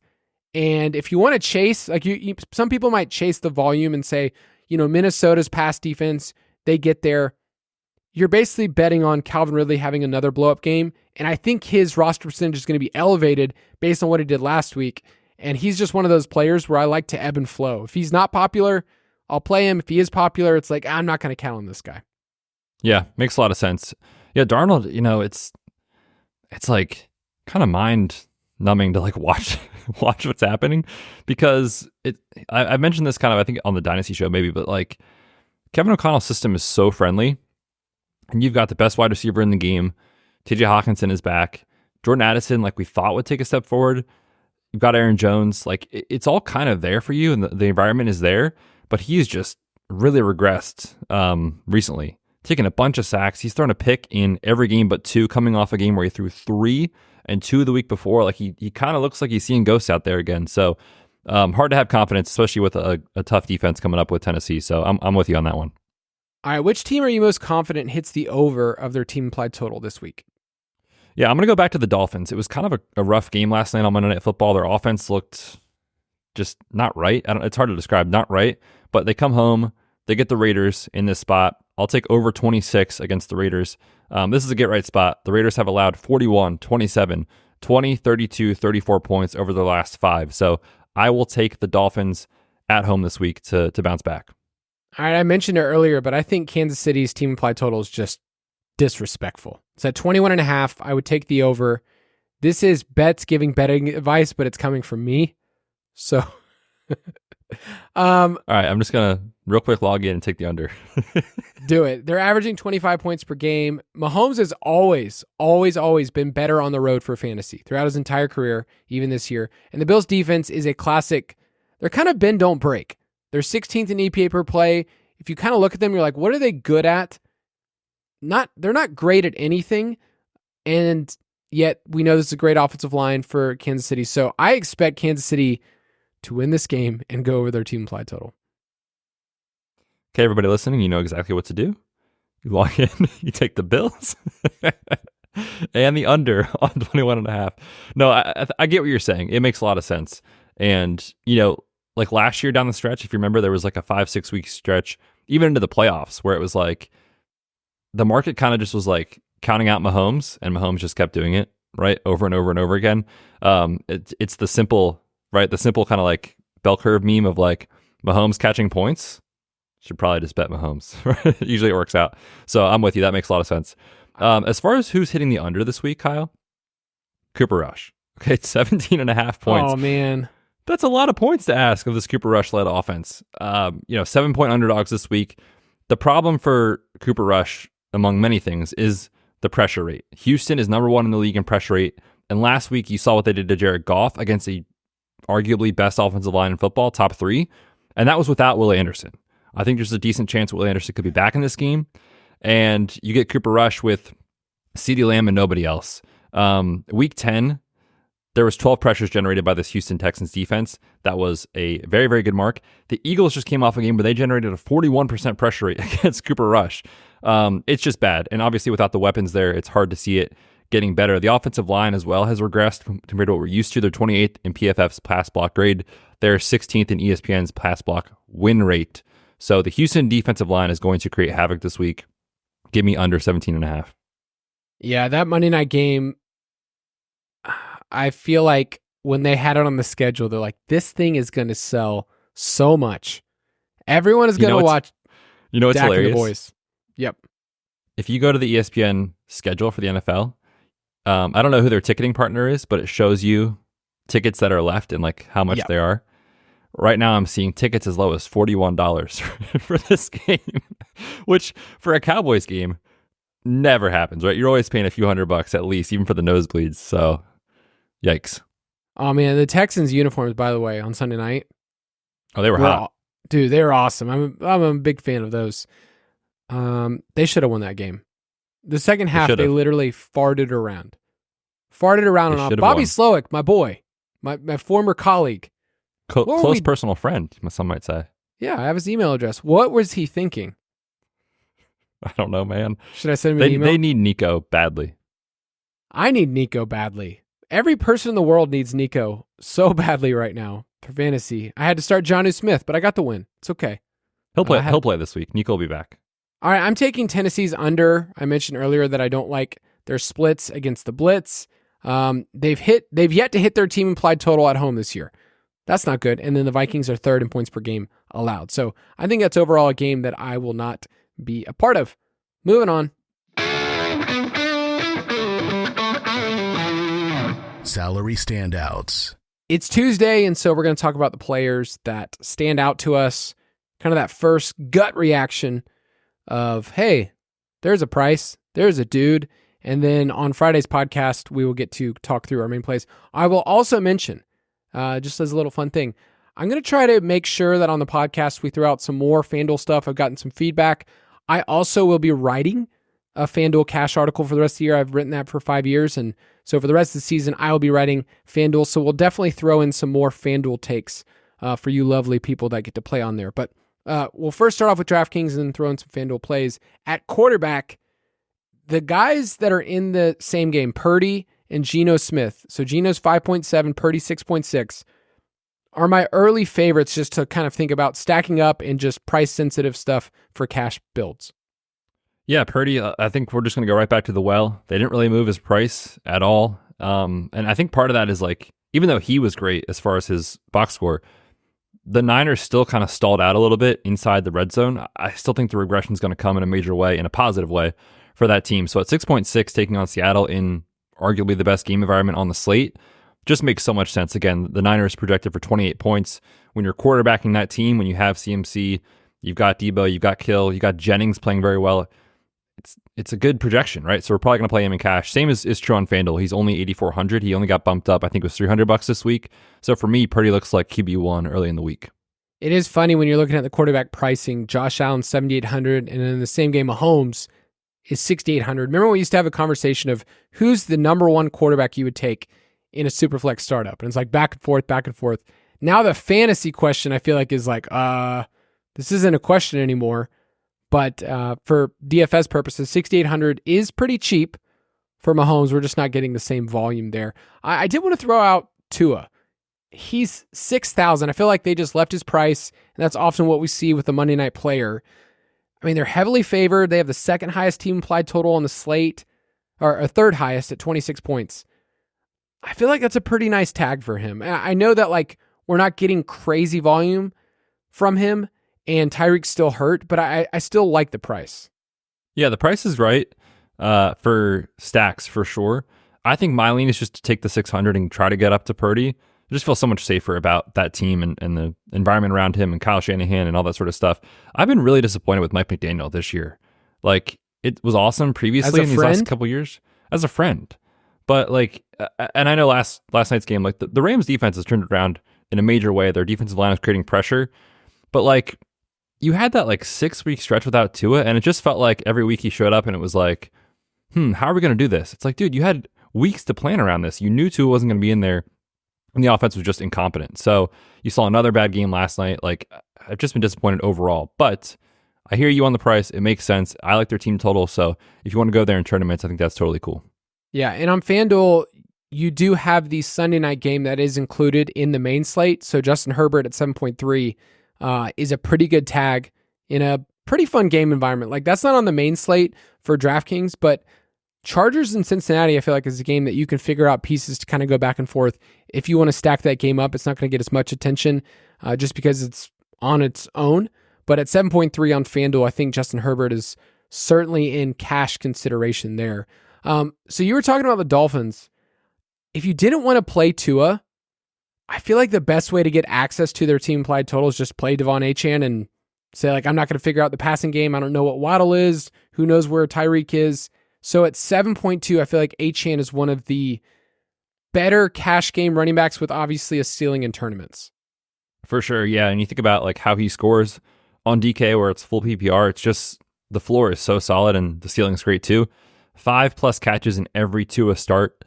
And if you want to chase, like some people might chase the volume and say, Minnesota's pass defense, they get there. You're basically betting on Calvin Ridley having another blow-up game, and I think his roster percentage is going to be elevated based on what he did last week, and he's just one of those players where I like to ebb and flow. If he's not popular, I'll play him. If he is popular, it's like, I'm not going to count on this guy. Yeah, makes a lot of sense. Yeah, Darnold, it's like kind of mind-numbing to like watch what's happening, because I mentioned this kind of, I think, on the Dynasty show maybe, but like Kevin O'Connell's system is so friendly. And you've got the best wide receiver in the game. TJ Hawkinson is back. Jordan Addison, like we thought, would take a step forward. You've got Aaron Jones. Like it's all kind of there for you, and the environment is there. But he's just really regressed recently, taking a bunch of sacks. He's thrown a pick in every game but 2, coming off a game where he threw 3 and 2 the week before. Like he kind of looks like he's seeing ghosts out there again. So hard to have confidence, especially with a tough defense coming up with Tennessee. So I'm with you on that one. All right, which team are you most confident hits the over of their team implied total this week? Yeah, I'm going to go back to the Dolphins. It was kind of a rough game last night on Monday Night Football. Their offense looked just not right. It's hard to describe, not right. But they come home, they get the Raiders in this spot. I'll take over 26 against the Raiders. This is a get-right spot. The Raiders have allowed 41, 27, 20, 32, 34 points over the last 5. So I will take the Dolphins at home this week to bounce back. All right, I mentioned it earlier, but I think Kansas City's team implied total is just disrespectful. It's at 21.5. I would take the over. This is Betz giving betting advice, but it's coming from me. So, all right, I'm just going to real quick log in and take the under. Do it. They're averaging 25 points per game. Mahomes has always been better on the road for fantasy throughout his entire career, even this year. And the Bills' defense is a classic. They're kind of bend, don't break. They're 16th in EPA per play. If you kind of look at them, you're like, what are they good at? They're not great at anything, and yet we know this is a great offensive line for Kansas City. So I expect Kansas City to win this game and go over their team implied total. Okay, everybody listening, you know exactly what to do. You log in, you take the Bills and the under on 21.5. No, I get what you're saying. It makes a lot of sense. And, like last year down the stretch, if you remember, there was like a 5-6 week stretch, even into the playoffs, where it was like the market kind of just was like counting out Mahomes, and Mahomes just kept doing it, right? Over and over and over again. It's the simple, right? The simple kind of like bell curve meme of like Mahomes catching points. Should probably just bet Mahomes. Usually it works out. So I'm with you. That makes a lot of sense. As far as who's hitting the under this week, Kyle, Cooper Rush. Okay, it's 17.5 points. Oh, man. That's a lot of points to ask of this Cooper Rush-led offense. 7-point underdogs this week. The problem for Cooper Rush, among many things, is the pressure rate. Houston is number 1 in the league in pressure rate. And last week, you saw what they did to Jared Goff against the arguably best offensive line in football, top 3. And that was without Will Anderson. I think there's a decent chance Will Anderson could be back in this game. And you get Cooper Rush with CeeDee Lamb and nobody else. Week 10, there was 12 pressures generated by this Houston Texans defense. That was a very, very good mark. The Eagles just came off a game where they generated a 41% pressure rate against Cooper Rush. It's just bad. And obviously without the weapons there, it's hard to see it getting better. The offensive line as well has regressed compared to what we're used to. They're 28th in PFF's pass block grade. They're 16th in ESPN's pass block win rate. So the Houston defensive line is going to create havoc this week. Give me under 17.5. Yeah, that Monday night game, I feel like when they had it on the schedule, they're like, this thing is going to sell so much. Everyone is going to watch. You know what's Dak hilarious? And the boys. Yep. If you go to the ESPN schedule for the NFL, I don't know who their ticketing partner is, but it shows you tickets that are left and like how much they are. Right now, I'm seeing tickets as low as $41 for this game, which for a Cowboys game never happens, right? You're always paying a few $100 at least, even for the nosebleeds. So, yikes. Oh, man. The Texans uniforms, by the way, on Sunday night. Oh, they were hot. Dude, they were awesome. I'm a big fan of those. They should have won that game. The second half, they literally farted around. On Bobby Slowick, my boy, my former colleague. Close personal friend, some might say. Yeah, I have his email address. What was he thinking? I don't know, man. Should I send him an email? They need Nico badly. I need Nico badly. Every person in the world needs Nico so badly right now for fantasy. I had to start Jonnu Smith, but I got the win. It's okay. He'll play this week. Nico will be back. All right, I'm taking Tennessee's under. I mentioned earlier that I don't like their splits against the blitz. They've yet to hit their team implied total at home this year. That's not good. And then the Vikings are 3rd in points per game allowed. So I think that's overall a game that I will not be a part of. Moving on. Salary standouts. It's Tuesday, and so we're going to talk about the players that stand out to us. Kind of that first gut reaction of, hey, there's a price, there's a dude. And then on Friday's podcast, we will get to talk through our main plays. I will also mention, just as a little fun thing, I'm going to try to make sure that on the podcast we throw out some more FanDuel stuff. I've gotten some feedback. I also will be writing a FanDuel cash article for the rest of the year. I've written that for 5 years. And so for the rest of the season, I will be writing FanDuel. So we'll definitely throw in some more FanDuel takes for you lovely people that get to play on there. But we'll first start off with DraftKings and then throw in some FanDuel plays. At quarterback, the guys that are in the same game, Purdy and Geno Smith. So Geno's 5.7, Purdy 6.6, are my early favorites just to kind of think about stacking up and just price-sensitive stuff for cash builds. Yeah, Purdy, I think we're just going to go right back to the well. They didn't really move his price at all. And I think part of that is like, even though he was great as far as his box score, the Niners still kind of stalled out a little bit inside the red zone. I still think the regression is going to come in a major way, in a positive way for that team. So at 6.6, taking on Seattle in arguably the best game environment on the slate just makes so much sense. Again, the Niners projected for 28 points. When you're quarterbacking that team, when you have CMC, you've got Debo, you've got Kill, you've got Jennings playing very well. It's a good projection, right? So we're probably going to play him in cash. Same is true on FanDuel. He's only 8,400. He only got bumped up. I think it was $300 this week. So for me, Purdy looks like QB1 early in the week. It is funny when you're looking at the quarterback pricing. Josh Allen 7,800, and then in the same game, Mahomes is 6,800. Remember we used to have a conversation of who's the number one quarterback you would take in a Superflex startup, and it's like back and forth. Now the fantasy question I feel like is like, this isn't a question anymore. But for DFS purposes, 6,800 is pretty cheap for Mahomes. We're just not getting the same volume there. I did want to throw out Tua. He's 6,000. I feel like they just left his price, and that's often what we see with the Monday night player. I mean, they're heavily favored. They have the second highest team implied total on the slate, or a third highest at 26 points. I feel like that's a pretty nice tag for him. I know that like we're not getting crazy volume from him, and Tyreek's still hurt, but I still like the price. Yeah, the price is right for stacks for sure. I think my lean is just to take the 600 and try to get up to Purdy. I just feel so much safer about that team and the environment around him and Kyle Shanahan and all that sort of stuff. I've been really disappointed with Mike McDaniel this year. Like, it was awesome previously in these last couple years as a friend. But like, and I know last night's game, like the Rams defense has turned around in a major way. Their defensive line is creating pressure. But like, you had that like 6-week stretch without Tua, and it just felt like every week he showed up and it was like, how are we going to do this? It's like, dude, you had weeks to plan around this. You knew Tua wasn't going to be in there, and the offense was just incompetent. So you saw another bad game last night. Like, I've just been disappointed overall. But I hear you on the price. It makes sense. I like their team total. So if you want to go there in tournaments, I think that's totally cool. Yeah, and on FanDuel, you do have the Sunday night game that is included in the main slate. So Justin Herbert at 7.3 is a pretty good tag in a pretty fun game environment. Like, that's not on the main slate for DraftKings, but Chargers in Cincinnati, I feel like, is a game that you can figure out pieces to kind of go back and forth. If you want to stack that game up, it's not going to get as much attention just because it's on its own. But at 7.3 on FanDuel, I think Justin Herbert is certainly in cash consideration there. So you were talking about the Dolphins. If you didn't want to play Tua, I feel like the best way to get access to their team implied total is just play Devon Achane and say, like, I'm not going to figure out the passing game. I don't know what Waddle is. Who knows where Tyreek is? So at 7.2, I feel like Achane is one of the better cash game running backs with obviously a ceiling in tournaments. For sure, yeah. And you think about like how he scores on DK where it's full PPR, it's just the floor is so solid and the ceiling is great too. 5+ catches in every Tua start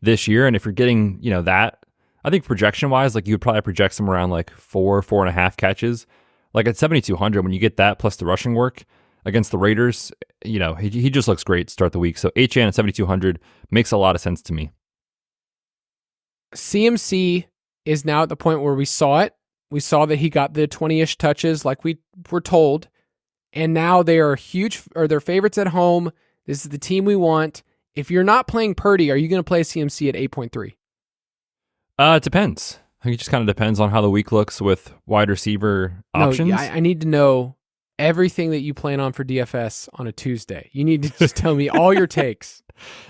this year. And if you're getting, that, I think projection wise, like you would probably project somewhere around like 4.5 catches. Like at 7,200, when you get that plus the rushing work against the Raiders, he just looks great to start the week. So Achane at 7,200 makes a lot of sense to me. CMC is now at the point where we saw it. We saw that he got the 20-ish touches like we were told. And now they are they're favorites at home. This is the team we want. If you're not playing Purdy, are you going to play CMC at 8.3? It depends. I think it just kind of depends on how the week looks with wide receiver options. No, I need to know everything that you plan on for DFS on a Tuesday. You need to just tell me all your takes.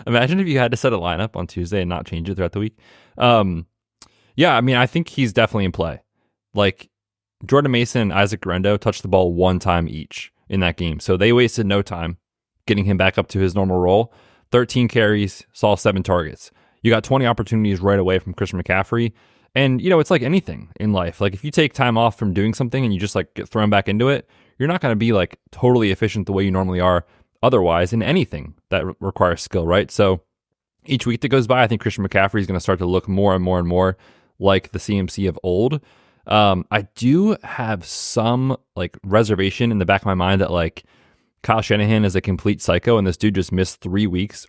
Imagine if you had to set a lineup on Tuesday and not change it throughout the week. Yeah, I mean, I think he's definitely in play. Like, Jordan Mason and Isaac Guerrero touched the ball one time each in that game. So they wasted no time getting him back up to his normal role. 13 carries, saw 7 targets. You got 20 opportunities right away from Christian McCaffrey. And, it's like anything in life. Like, if you take time off from doing something and you just like get thrown back into it, you're not going to be like totally efficient the way you normally are otherwise in anything that requires skill, right? So each week that goes by, I think Christian McCaffrey is going to start to look more and more and more like the CMC of old. I do have some like reservation in the back of my mind that like Kyle Shanahan is a complete psycho and this dude just missed 3 months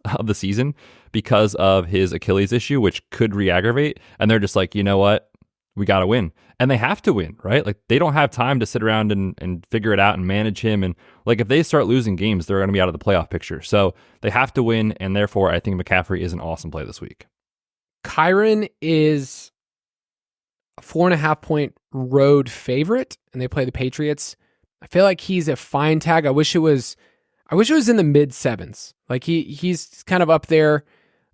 of the season because of his Achilles issue, which could re-aggravate. And they're just like, you know what? We got to win. And they have to win, right? Like, they don't have time to sit around and figure it out and manage him. And like, if they start losing games, they're going to be out of the playoff picture. So they have to win. And therefore, I think McCaffrey is an awesome play this week. Kyron is a 4.5 point road favorite, and they play the Patriots. I feel like he's a fine tag. I wish it was in the mid 7s. Like he's kind of up there.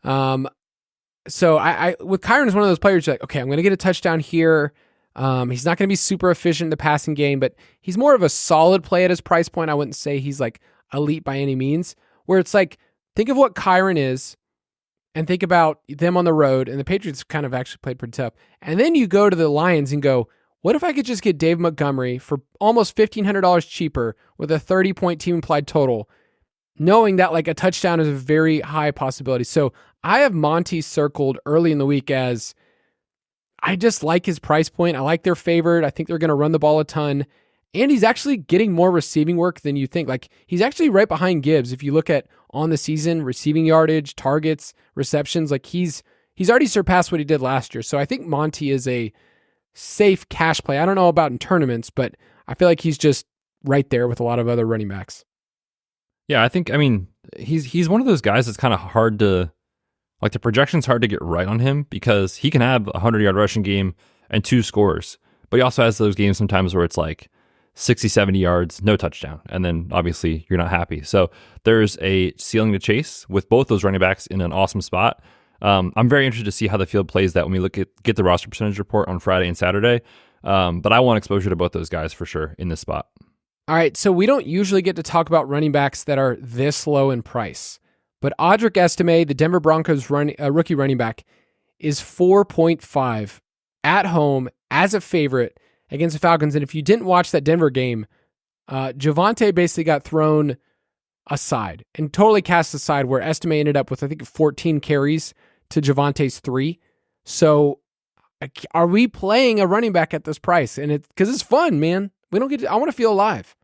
So I with Kyron is one of those players you're like, okay, I'm going to get a touchdown here. He's not going to be super efficient in the passing game, but he's more of a solid play at his price point. I wouldn't say he's like elite by any means, where it's like, think of what Kyron is and think about them on the road, and the Patriots kind of actually played pretty tough. And then you go to the Lions and go, what if I could just get Dave Montgomery for almost $1,500 cheaper with a 30-point team implied total, knowing that like a touchdown is a very high possibility. So I have Monty circled early in the week as I just like his price point. I like their favorite. I think they're going to run the ball a ton. And he's actually getting more receiving work than you think. Like, he's actually right behind Gibbs. If you look at on the season, receiving yardage, targets, receptions, like he's already surpassed what he did last year. So I think Monty is a safe cash play. I don't know about in tournaments, but I feel like he's just right there with a lot of other running backs. Yeah, I mean, he's one of those guys that's kind of hard to, like, the projection's hard to get right on him because he can have a 100-yard rushing game and 2 scores, but he also has those games sometimes where it's like 60, 70 yards, no touchdown. And then obviously you're not happy. So there's a ceiling to chase with both those running backs in an awesome spot. I'm very interested to see how the field plays that when we get the roster percentage report on Friday and Saturday. But I want exposure to both those guys for sure in this spot. All right, so we don't usually get to talk about running backs that are this low in price. But Audric Estime, the Denver Broncos rookie running back, is 4.5 at home as a favorite against the Falcons. And if you didn't watch that Denver game, Javonte basically got thrown aside and totally cast aside, where Estime ended up with, I think, 14 carries to Javonte's 3. So are we playing a running back at this price? And because it's fun, man. We don't I want to feel alive.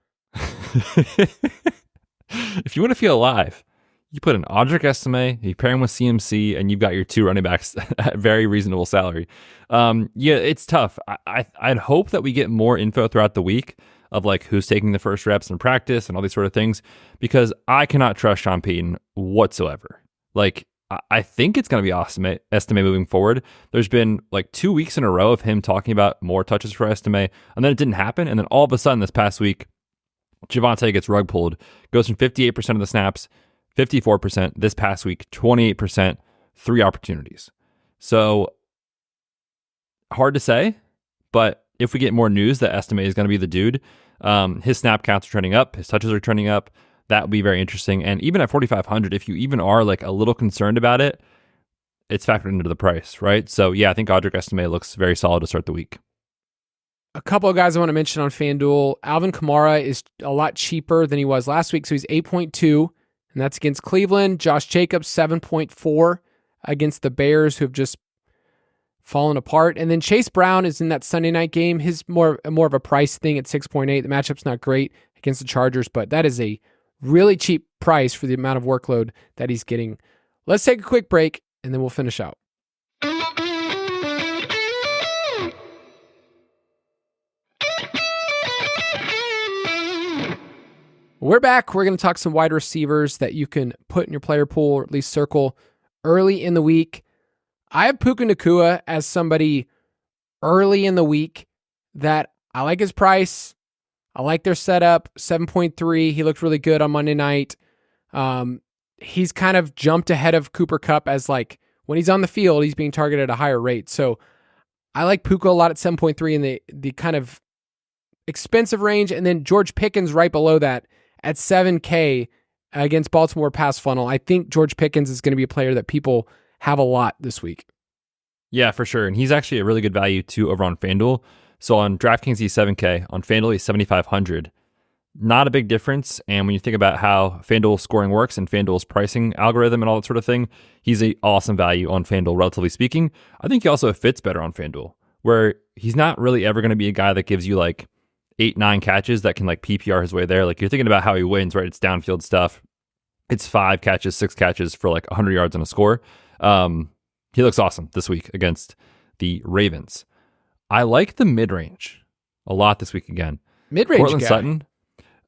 If you want to feel alive, you put an Audric Estime, you pair him with CMC, and you've got your 2 running backs at very reasonable salary. Yeah, it's tough. I'd hope that we get more info throughout the week of like who's taking the first reps in practice and all these sort of things, because I cannot trust Sean Payton whatsoever. Like, I think it's going to be Estime moving forward. There's been like 2 weeks in a row of him talking about more touches for Estime, and then it didn't happen. And then all of a sudden this past week, Javonte gets rug pulled, goes from 58% of the snaps, 54%, this past week, 28%, 3 opportunities. So hard to say, but if we get more news that Estime is going to be the dude, his snap counts are trending up, his touches are trending up. That would be very interesting. And even at 4,500, if you even are like a little concerned about it, it's factored into the price, right? So yeah, I think Audric Estime looks very solid to start the week. A couple of guys I want to mention on FanDuel. Alvin Kamara is a lot cheaper than he was last week, so he's 8.2, and that's against Cleveland. Josh Jacobs, 7.4 against the Bears, who have just fallen apart. And then Chase Brown is in that Sunday night game. His more of a price thing at 6.8. The matchup's not great against the Chargers, but that is a really cheap price for the amount of workload that he's getting. Let's take a quick break, and then we'll finish out. We're back. We're going to talk some wide receivers that you can put in your player pool, or at least circle early in the week. I have Puka Nacua as somebody early in the week that I like his price. I like their setup, 7.3. He looked really good on Monday night. He's kind of jumped ahead of Cooper Kupp as like when he's on the field, he's being targeted at a higher rate. So I like Puka a lot at 7.3 in the kind of expensive range. And then George Pickens right below that at 7K against Baltimore pass funnel. I think George Pickens is going to be a player that people have a lot this week. Yeah, for sure. And he's actually a really good value too over on FanDuel. So on DraftKings, he's 7K. On FanDuel, he's 7,500. Not a big difference. And when you think about how FanDuel scoring works and FanDuel's pricing algorithm and all that sort of thing, he's an awesome value on FanDuel, relatively speaking. I think he also fits better on FanDuel, where he's not really ever going to be a guy that gives you like 8-9 catches that can like PPR his way there. Like you're thinking about how he wins, right? It's downfield stuff. It's 5 catches, 6 catches for like 100 yards on a score. He looks awesome this week against the Ravens. I like the mid-range a lot this week again. Mid-range Courtland guy. Sutton.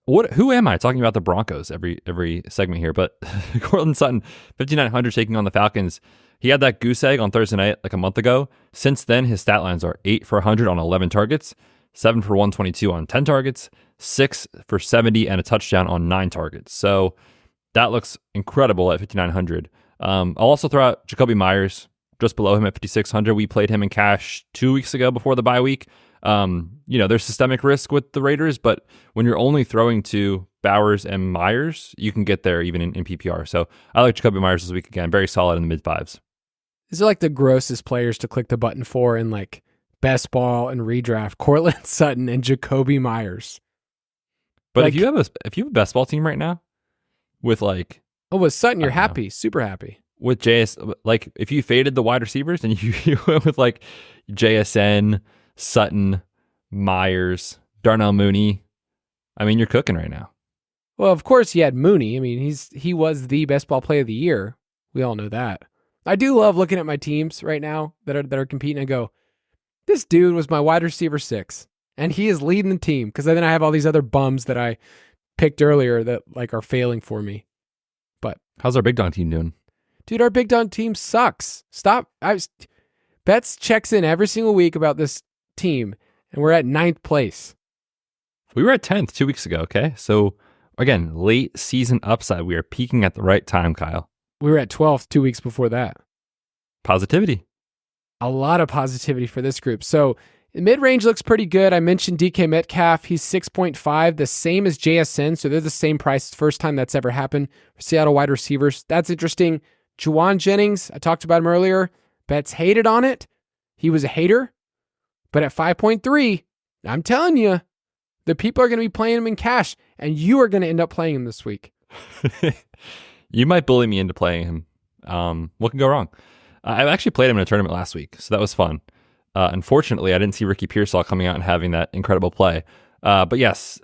Who am I talking about the Broncos every segment here? But Courtland Sutton, 5,900 taking on the Falcons. He had that goose egg on Thursday night like a month ago. Since then, his stat lines are 8 for 100 on 11 targets, 7 for 122 on 10 targets, 6 for 70 and a touchdown on 9 targets. So that looks incredible at 5,900. I'll also throw out Jacoby Myers just below him at 5,600. We played him in cash 2 weeks ago before the bye week. There's systemic risk with the Raiders, but when you're only throwing to Bowers and Myers, you can get there even in PPR. So I like Jacoby Myers this week again. Very solid in the mid-5s. These are like the grossest players to click the button for in like best ball and redraft. Courtland Sutton and Jacoby Myers. But like, if you have a best ball team right now with like... Oh, with Sutton, you're happy. Super happy. With JS, like if you faded the wide receivers and you went with like JSN, Sutton, Myers, Darnell Mooney, I mean, you're cooking right now. Well, of course he had Mooney. I mean, he was the best ball player of the year. We all know that. I do love looking at my teams right now that are competing and go, this dude was my wide receiver 6, and he is leading the team, because then I have all these other bums that I picked earlier that like are failing for me. But how's our Big Dog team doing? Dude, our Big Dog team sucks. Stop. Betz checks in every single week about this team, and we're at 9th place. We were at 10th 2 weeks ago, okay? So, again, late season upside. We are peaking at the right time, Kyle. We were at 12th 2 weeks before that. Positivity. A lot of positivity for this group. So, mid-range looks pretty good. I mentioned DK Metcalf. He's 6.5, the same as JSN. So, they're the same price. First time that's ever happened for Seattle wide receivers. That's interesting. Juwan Jennings, I talked about him earlier. Betts hated on it. He was a hater. But at 5.3, I'm telling you, the people are going to be playing him in cash, and you are going to end up playing him this week. You might bully me into playing him. What can go wrong? I actually played him in a tournament last week, so that was fun. Unfortunately, I didn't see Ricky Pearsall coming out and having that incredible play. But yes,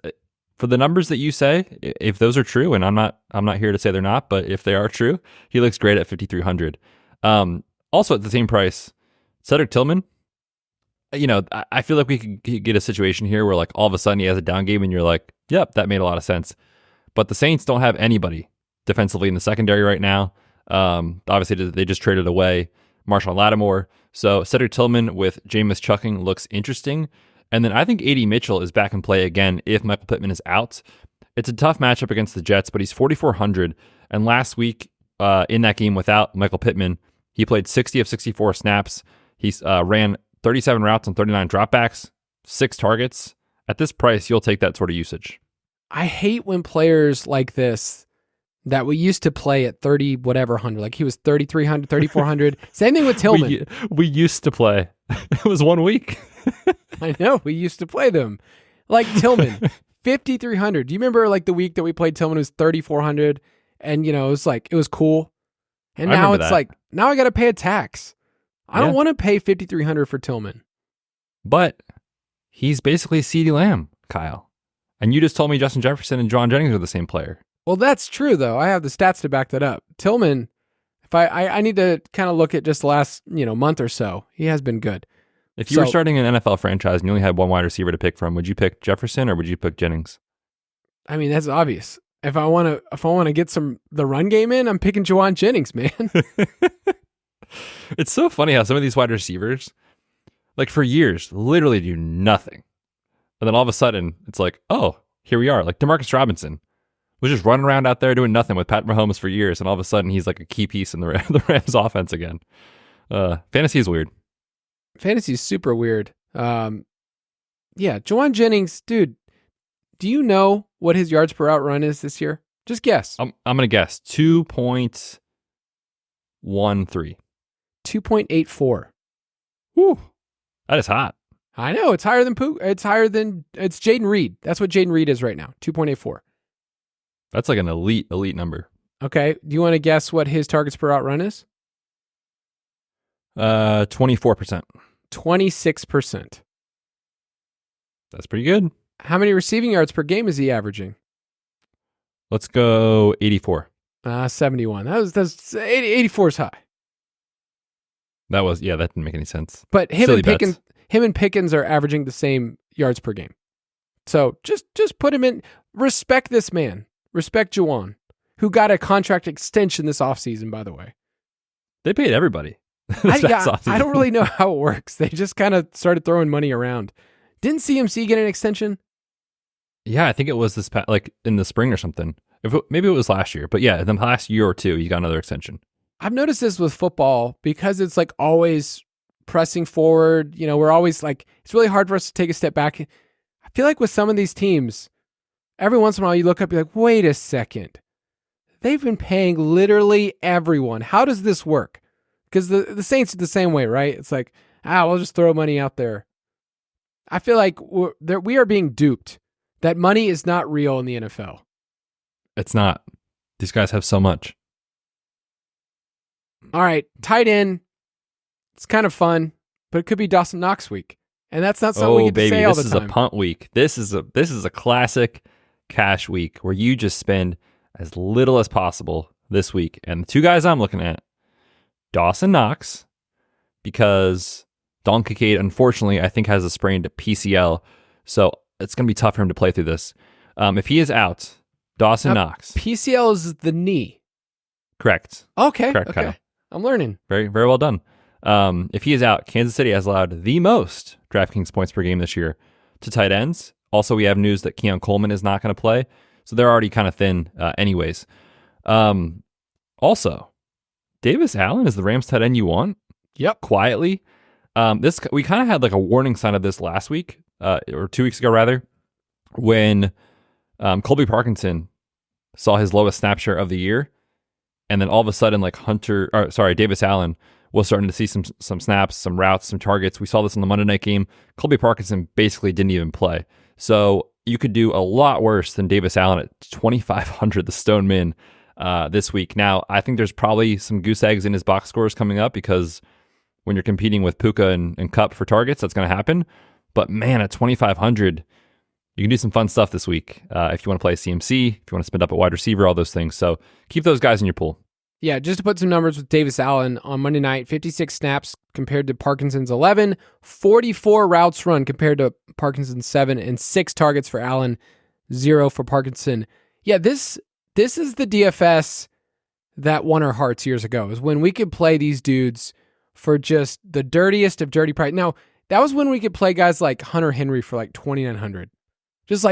for the numbers that you say, if those are true, and I'm not here to say they're not, but if they are true, he looks great at 5,300. Also at the same price, Cedric Tillman. I feel like we could get a situation here where like all of a sudden he has a down game and you're like, yep, that made a lot of sense. But the Saints don't have anybody defensively in the secondary right now. Obviously they just traded away Marshawn Lattimore. So Cedric Tillman with Jameis Chucking looks interesting. And then I think A.D. Mitchell is back in play again if Michael Pittman is out. It's a tough matchup against the Jets, but he's 4,400. And last week in that game without Michael Pittman, he played 60 of 64 snaps. He ran 37 routes on 39 dropbacks, 6 targets. At this price, you'll take that sort of usage. I hate when players like this that we used to play at 30 whatever hundred, like he was 3,300, 3,400. Same thing with Tillman. We used to play. It was 1 week. I know, we used to play them. Like Tillman, 5,300. Do you remember like the week that we played Tillman was 3,400 and it was cool. And now it's like, now I got to pay a tax. I don't want to pay $5,300 for Tillman. But he's basically CeeDee Lamb, Kyle. And you just told me Justin Jefferson and John Jennings are the same player. Well, that's true, though. I have the stats to back that up. Tillman, if I need to kind of look at just the last month or so, he has been good. If you were starting an NFL franchise and you only had one wide receiver to pick from, would you pick Jefferson or would you pick Jennings? I mean, that's obvious. If I want to get the run game in, I'm picking Juwan Jennings, man. It's so funny how some of these wide receivers, like for years, literally do nothing. And then all of a sudden, it's like, oh, here we are. Like Demarcus Robinson was just running around out there doing nothing with Pat Mahomes for years. And all of a sudden, he's like a key piece in the Rams offense again. Fantasy is weird. Fantasy is super weird. Juwan Jennings, dude, do you know what his yards per out run is this year? Just guess. I'm going to guess 2.13. 2.84. Whew. That is hot. I know. It's higher than it's Jaden Reed. That's what Jaden Reed is right now. 2.84. That's like an elite number. Okay. Do you want to guess what his targets per out run is? 24%. 26%. That's pretty good. How many receiving yards per game is he averaging? Let's go 84. 71. That's 84 is high. That didn't make any sense. But him and Pickens are averaging the same yards per game. So just put him in. Respect this man. Respect Juwan, who got a contract extension this offseason, by the way. They paid everybody. I don't really know how it works. They just kind of started throwing money around. Didn't CMC get an extension? Yeah, I think it was like in the spring or something. Maybe it was last year. But yeah, in the last year or two, he got another extension. I've noticed this with football because it's like always pressing forward. We're always like, it's really hard for us to take a step back. I feel like with some of these teams, every once in a while you look up, you're like, wait a second. They've been paying literally everyone. How does this work? Because the Saints are the same way, right? It's like, we'll just throw money out there. I feel like we are being duped. That money is not real in the NFL. It's not. These guys have so much. All right, tight end. It's kind of fun, but it could be Dawson Knox week, and that's not something we get to say all the time. This is a punt week. This is a classic cash week where you just spend as little as possible this week. And the two guys I'm looking at, Dawson Knox, because Dalton Kincaid, unfortunately, I think has a sprained PCL, so it's going to be tough for him to play through this. If he is out, Dawson Knox. PCL is the knee. Correct. Okay. Correct, okay. Kyle. I'm learning. Very, very well done. If he is out, Kansas City has allowed the most DraftKings points per game this year to tight ends, Also, we have news that Keon Coleman is not going to play. So they're already kind of thin anyways. Also, Davis Allen is the Rams tight end you want? Yep. Quietly. We kind of had like a warning sign of this last week, or 2 weeks ago rather, when Colby Parkinson saw his lowest snap share of the year. And then all of a sudden, like Davis Allen was starting to see some snaps, some routes, some targets. We saw this in the Monday night game. Colby Parkinson basically didn't even play. So you could do a lot worse than Davis Allen at 2,500, the Stone Min, this week. Now, I think there's probably some goose eggs in his box scores coming up because when you're competing with Puka and Kupp for targets, that's going to happen. But man, at 2,500, you can do some fun stuff this week if you want to play CMC, if you want to spend up at wide receiver, all those things. So keep those guys in your pool. Yeah, just to put some numbers with Davis Allen on Monday night, 56 snaps compared to Parkinson's 11, 44 routes run compared to Parkinson's 7, and 6 targets for Allen, 0 for Parkinson. Yeah, this is the DFS that won our hearts years ago, is when we could play these dudes for just the dirtiest of dirty price. Now, that was when we could play guys like Hunter Henry for like 2,900. Just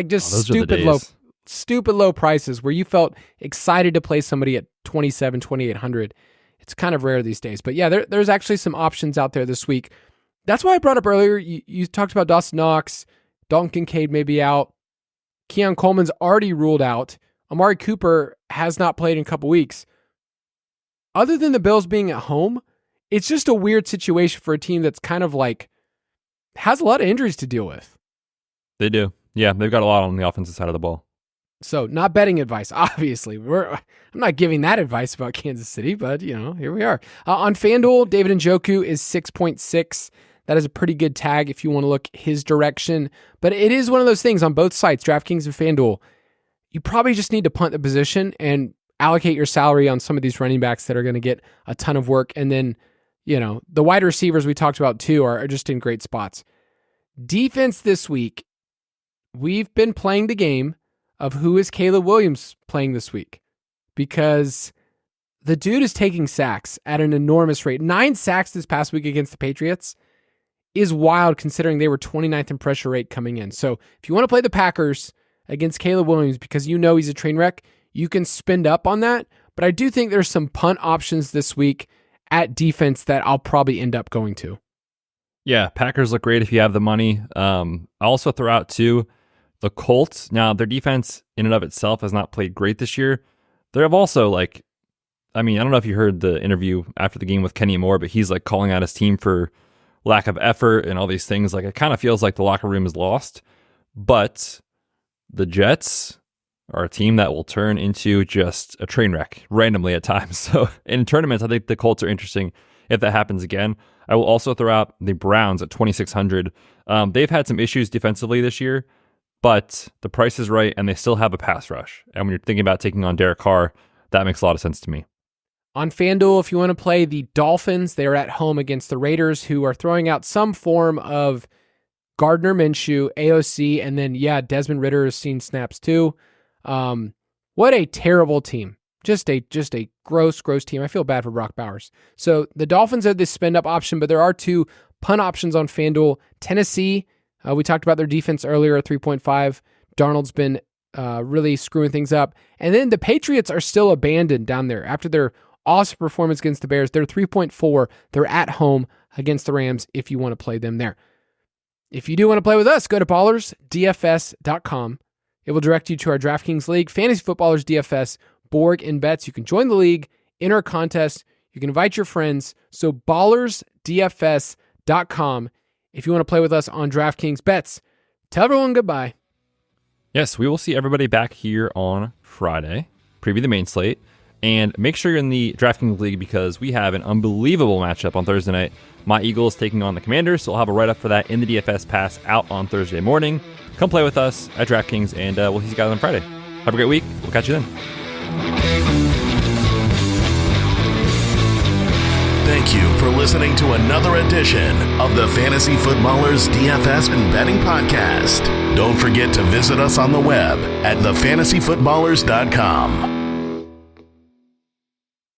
stupid low prices where you felt excited to play somebody at 27, 2,800. It's kind of rare these days. But yeah, there's actually some options out there this week. That's why I brought up earlier, you talked about Dawson Knox, Dalton Kincaid may be out. Keon Coleman's already ruled out. Amari Cooper has not played in a couple weeks. Other than the Bills being at home, it's just a weird situation for a team that's kind of like, has a lot of injuries to deal with. They do. Yeah, they've got a lot on the offensive side of the ball. So not betting advice, obviously. I'm not giving that advice about Kansas City, but here we are. On FanDuel, David Njoku is 6.6. That is a pretty good tag if you want to look his direction. But it is one of those things on both sites, DraftKings and FanDuel. You probably just need to punt the position and allocate your salary on some of these running backs that are going to get a ton of work. And then, the wide receivers we talked about too are just in great spots. Defense this week, we've been playing the game of who is Caleb Williams playing this week, because the dude is taking sacks at an enormous rate. 9 sacks this past week against the Patriots is wild considering they were 29th in pressure rate coming in. So if you want to play the Packers against Caleb Williams because he's a train wreck, you can spend up on that. But I do think there's some punt options this week at defense that I'll probably end up going to. Yeah, Packers look great if you have the money. I'll also throw out too, the Colts. Now, their defense in and of itself has not played great this year. They have also I don't know if you heard the interview after the game with Kenny Moore, but he's like calling out his team for lack of effort and all these things. Like, it kind of feels like the locker room is lost. But the Jets are a team that will turn into just a train wreck randomly at times. So in tournaments, I think the Colts are interesting if that happens again. I will also throw out the Browns at 2,600. They've had some issues defensively this year, but the price is right and they still have a pass rush. And when you're thinking about taking on Derek Carr, that makes a lot of sense to me. On FanDuel, if you want to play the Dolphins, they are at home against the Raiders, who are throwing out some form of Gardner Minshew, AOC, and then, Desmond Ridder has seen snaps too. What a terrible team. Just a gross team. I feel bad for Brock Bowers. So the Dolphins have this spend up option, but there are 2 punt options on FanDuel. Tennessee, we talked about their defense earlier at 3.5. Darnold's been really screwing things up. And then the Patriots are still abandoned down there after their awesome performance against the Bears. They're 3.4. They're at home against the Rams if you want to play them there. If you do want to play with us, go to ballersdfs.com. It will direct you to our DraftKings League, Fantasy Footballers DFS, Borg Betz. You can join the league, enter a contest. You can invite your friends. So ballersdfs.com if you want to play with us on DraftKings bets. Tell everyone goodbye. Yes, we will see everybody back here on Friday, preview the main slate, and make sure you're in the DraftKings League because we have an unbelievable matchup on Thursday night. My Eagles taking on the Commanders, so we'll have a write-up for that in the DFS Pass out on Thursday morning. Come play with us at DraftKings, and we'll see you guys on Friday. Have a great week. We'll catch you then. Thank you for listening to another edition of the Fantasy Footballers DFS and Betting Podcast. Don't forget to visit us on the web at thefantasyfootballers.com.